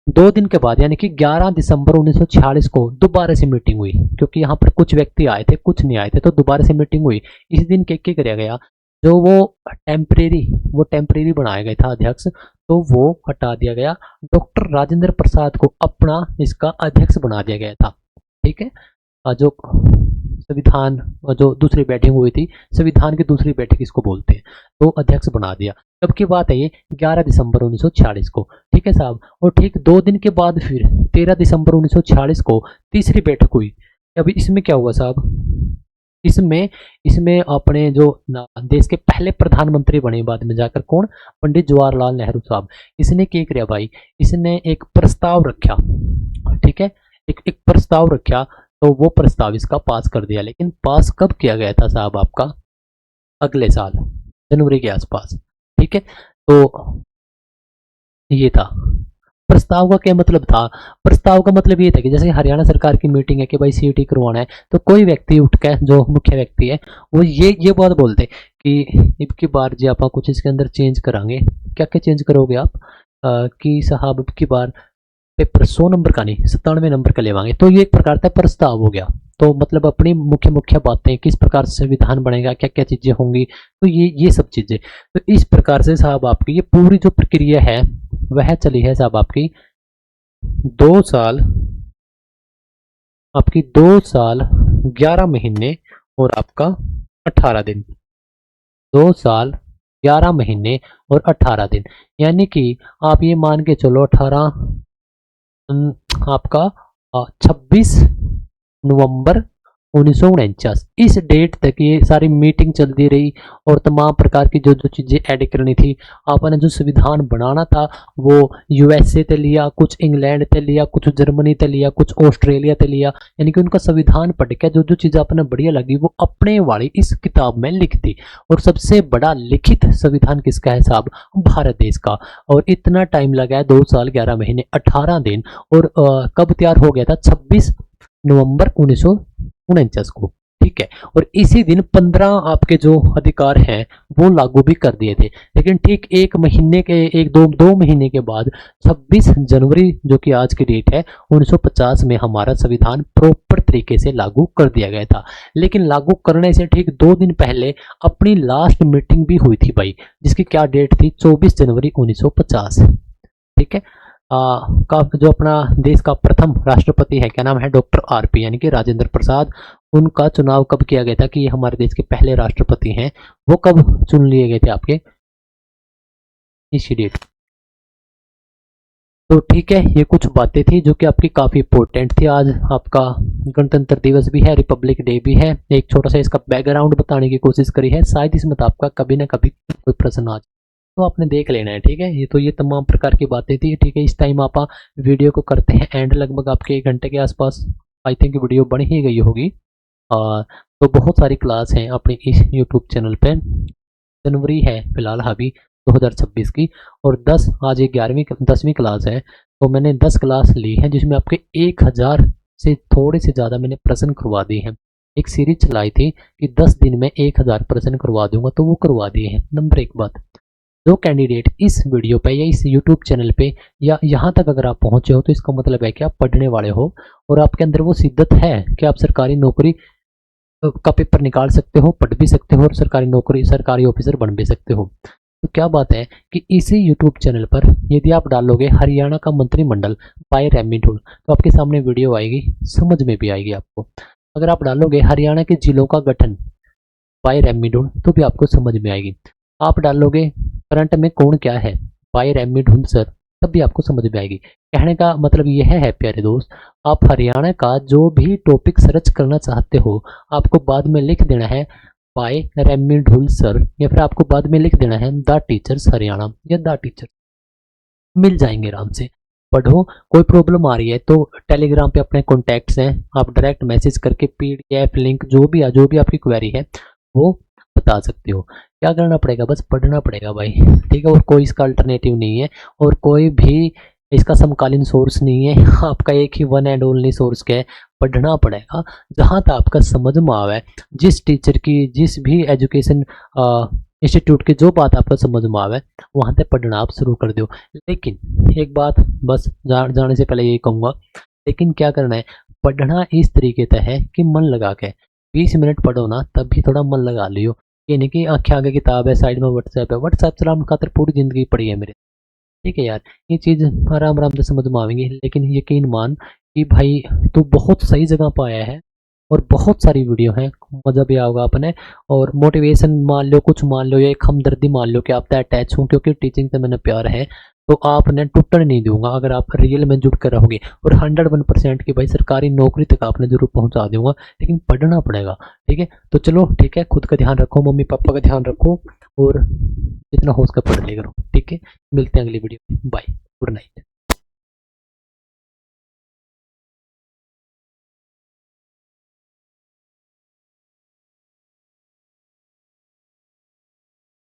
2 दिन के बाद यानी कि 11 दिसंबर 1946 को दोबारा से मीटिंग हुई, क्योंकि यहाँ पर कुछ व्यक्ति आए थे कुछ नहीं आए थे, तो दोबारा से मीटिंग हुई। इस दिन क्या क्या किया गया, जो वो टेम्परेरी बनाया गया था अध्यक्ष, तो वो हटा दिया गया। डॉक्टर राजेंद्र प्रसाद को अपना इसका अध्यक्ष बना दिया गया था। ठीक है, जो संविधान जो दूसरी बैठक हुई थी, संविधान की दूसरी बैठक इसको बोलते हैं, तो अध्यक्ष बना दिया। कब की बात है ये, 11 दिसंबर 1946 को। ठीक है साहब, और ठीक 2 दिन के बाद फिर 13 दिसंबर 1946 को तीसरी बैठक हुई। अभी इसमें क्या हुआ साहब, इसमें इसमें अपने जो देश के पहले प्रधानमंत्री बने बाद में जाकर, कौन, पंडित जवाहरलाल नेहरू साहब। इसने क्या किया भाई, इसने एक प्रस्ताव रखा। ठीक है, एक प्रस्ताव रखा, तो वो प्रस्ताव इसका पास कर दिया। लेकिन पास कब किया गया था साहब आपका, अगले साल जनवरी के आसपास। ठीक है, तो ये था प्रस्ताव का। क्या मतलब था, प्रस्ताव का मतलब ये था कि जैसे हरियाणा सरकार की मीटिंग है कि भाई सीटी करवाना है, तो कोई व्यक्ति उठ के, जो मुख्य व्यक्ति है, वो ये बात बोलते कि इब की बार जी आप कुछ इसके अंदर चेंज करांगे। क्या क्या चेंज करोगे आप, कि साहब इब की बार पेपर 100 नंबर का नहीं 97 नंबर का लेवाएंगे। तो ये एक प्रकार का प्रस्ताव हो गया। तो मतलब अपनी मुख्य मुख्य बातें, किस प्रकार से संविधान बनेगा, क्या क्या चीजें होंगी, तो ये सब चीजें। तो इस प्रकार से साहब आपकी ये पूरी जो प्रक्रिया है वह चली है साहब आपकी 2 साल, आपकी 2 साल 11 महीने और आपका 18 दिन। 2 साल 11 महीने और 18 दिन, यानी कि आप ये मान के चलो 18 आपका 26 नवंबर 1949, इस डेट तक ये सारी मीटिंग चलती रही और तमाम प्रकार की जो जो चीज़ें ऐड करनी थी। आपने जो संविधान बनाना था वो यूएसए ते लिया, कुछ इंग्लैंड ते लिया, कुछ जर्मनी ते लिया, कुछ ऑस्ट्रेलिया ते लिया, यानी कि उनका संविधान पढ़ के जो जो चीज़ें आपने बढ़िया लगी वो अपने वाली इस किताब में लिख दी। और सबसे बड़ा लिखित संविधान किसका है साहब, भारत देश का। और इतना टाइम लगा है 2 साल 11 महीने 18 दिन। और कब तैयार हो गया था, 26 नवंबर 1949 को। ठीक है, और इसी दिन 15 आपके जो अधिकार हैं वो लागू भी कर दिए थे। लेकिन ठीक एक महीने के एक दो महीने के बाद 26 जनवरी जो कि आज की डेट है 1950 में हमारा संविधान प्रॉपर तरीके से लागू कर दिया गया था। लेकिन लागू करने से ठीक 2 दिन पहले अपनी लास्ट मीटिंग भी हुई थी भाई, जिसकी क्या डेट थी, 24 जनवरी 1950। ठीक है, का जो अपना देश का प्रथम राष्ट्रपति है, क्या नाम है, डॉक्टर आरपी यानी कि राजेंद्र प्रसाद। उनका चुनाव कब किया गया था, कि ये हमारे देश के पहले राष्ट्रपति हैं, वो कब चुन लिए गए थे आपके, इसी डेट। तो ठीक है, ये कुछ बातें थी जो कि आपकी काफ़ी इंपॉर्टेंट थी। आज आपका गणतंत्र दिवस भी है, रिपब्लिक डे भी है। एक छोटा सा इसका बैकग्राउंड बताने की कोशिश करी है, शायद इसमें तो आपका कभी ना कभी कोई प्रश्न आ जाए, तो आपने देख लेना है। ठीक है, ये तो ये तमाम प्रकार की बातें थी। ठीक है, इस टाइम आप वीडियो को करते हैं एंड, लगभग आपके 1 घंटे के आसपास आई थिंक वीडियो बन ही गई होगी। तो बहुत सारी क्लास हैं अपने इस यूट्यूब चैनल पे। जनवरी है फिलहाल अभी 2026 की, और 10 आज ये 10वीं क्लास है। तो मैंने 10 क्लास ली है जिसमें आपके 1000 से थोड़े से ज़्यादा मैंने प्रश्न करवा दिए हैं। एक सीरीज चलाई थी कि 10 दिन में 1000 प्रश्न करवा दूंगा, तो वो करवा दिए हैं। नंबर 1 बात, जो कैंडिडेट इस वीडियो पे या इस यूट्यूब चैनल पे या यहाँ तक अगर आप पहुँचे हो, तो इसका मतलब है कि आप पढ़ने वाले हो और आपके अंदर वो शिद्दत है कि आप सरकारी नौकरी का पेपर निकाल सकते हो, पढ़ भी सकते हो और सरकारी नौकरी, सरकारी ऑफिसर बन भी सकते हो। तो क्या बात है कि इसी यूट्यूब चैनल पर यदि आप डालोगे हरियाणा का मंत्रिमंडल बाय रेमिडुल, तो आपके सामने वीडियो आएगी, समझ में भी आएगी आपको। अगर आप डालोगे हरियाणा के जिलों का गठन बाय रेमिडुल, तो भी आपको समझ में आएगी। आप डालोगे करंट में कौन क्या है बाय रेमिडुल सर, तब भी आपको समझ में आएगी। कहने का मतलब यह है प्यारे दोस्त, आप हरियाणा का जो भी टॉपिक सर्च करना चाहते हो, आपको बाद में लिख देना है बाय रेमिडुल सर, या फिर आपको बाद में लिख देना है द टीचर्स हरियाणा या द टीचर, मिल जाएंगे आराम से। पढ़ो, कोई प्रॉब्लम आ रही है तो टेलीग्राम पे अपने कॉन्टैक्ट्स हैं, आप डायरेक्ट मैसेज करके पीडीएफ लिंक जो भी आपकी क्वेरी है वो बता सकते हो। क्या करना पड़ेगा, बस पढ़ना पड़ेगा भाई। ठीक है, और कोई इसका अल्टरनेटिव नहीं है। और कोई भी इसका समकालीन सोर्स नहीं है। आपका एक ही वन एंड ओनली सोर्स क्या है, पढ़ना पड़ेगा। जहाँ तक आपका समझ में आवे, जिस टीचर की, जिस भी एजुकेशन इंस्टीट्यूट की जो बात आपको समझ में आवे, वहाँ से पढ़ना आप शुरू कर दो। लेकिन एक बात बस जाने से पहले यही कहूँगा, लेकिन क्या करना है, पढ़ना इस तरीके से है कि मन लगा के 20 मिनट पढ़ो ना, तब भी थोड़ा मन लगा लियो। ये नहीं कि आंखें आगे किताब है, साइड में व्हाट्सएप है, व्हाट्सएप चलाने खातर पूरी जिंदगी पड़ी है मेरे। ठीक है यार, ये चीज़ आराम आराम से समझ में आवेंगी, लेकिन यकीन मान कि भाई तू बहुत सही जगह पर आया है, और बहुत सारी वीडियो हैं, मज़ा भी आओगा अपने। और मोटिवेशन मान लो, कुछ मान लो, या एक हमदर्दी मान लो कि आप तो अटैच हूँ, क्योंकि टीचिंग से मैंने प्यार है, तो आपने टूटने नहीं दूंगा अगर आप रियल में जुड़ कर रहोगे। और 101% की भाई सरकारी नौकरी तक आपने जरूर पहुंचा दूंगा, लेकिन पढ़ना पड़ेगा। ठीक है, तो चलो ठीक है, खुद का ध्यान रखो, मम्मी पापा का ध्यान रखो, और जितना हो उसका पढ़ ले करो। ठीक है, मिलते हैं अगली वीडियो में, बाय, गुड नाइट।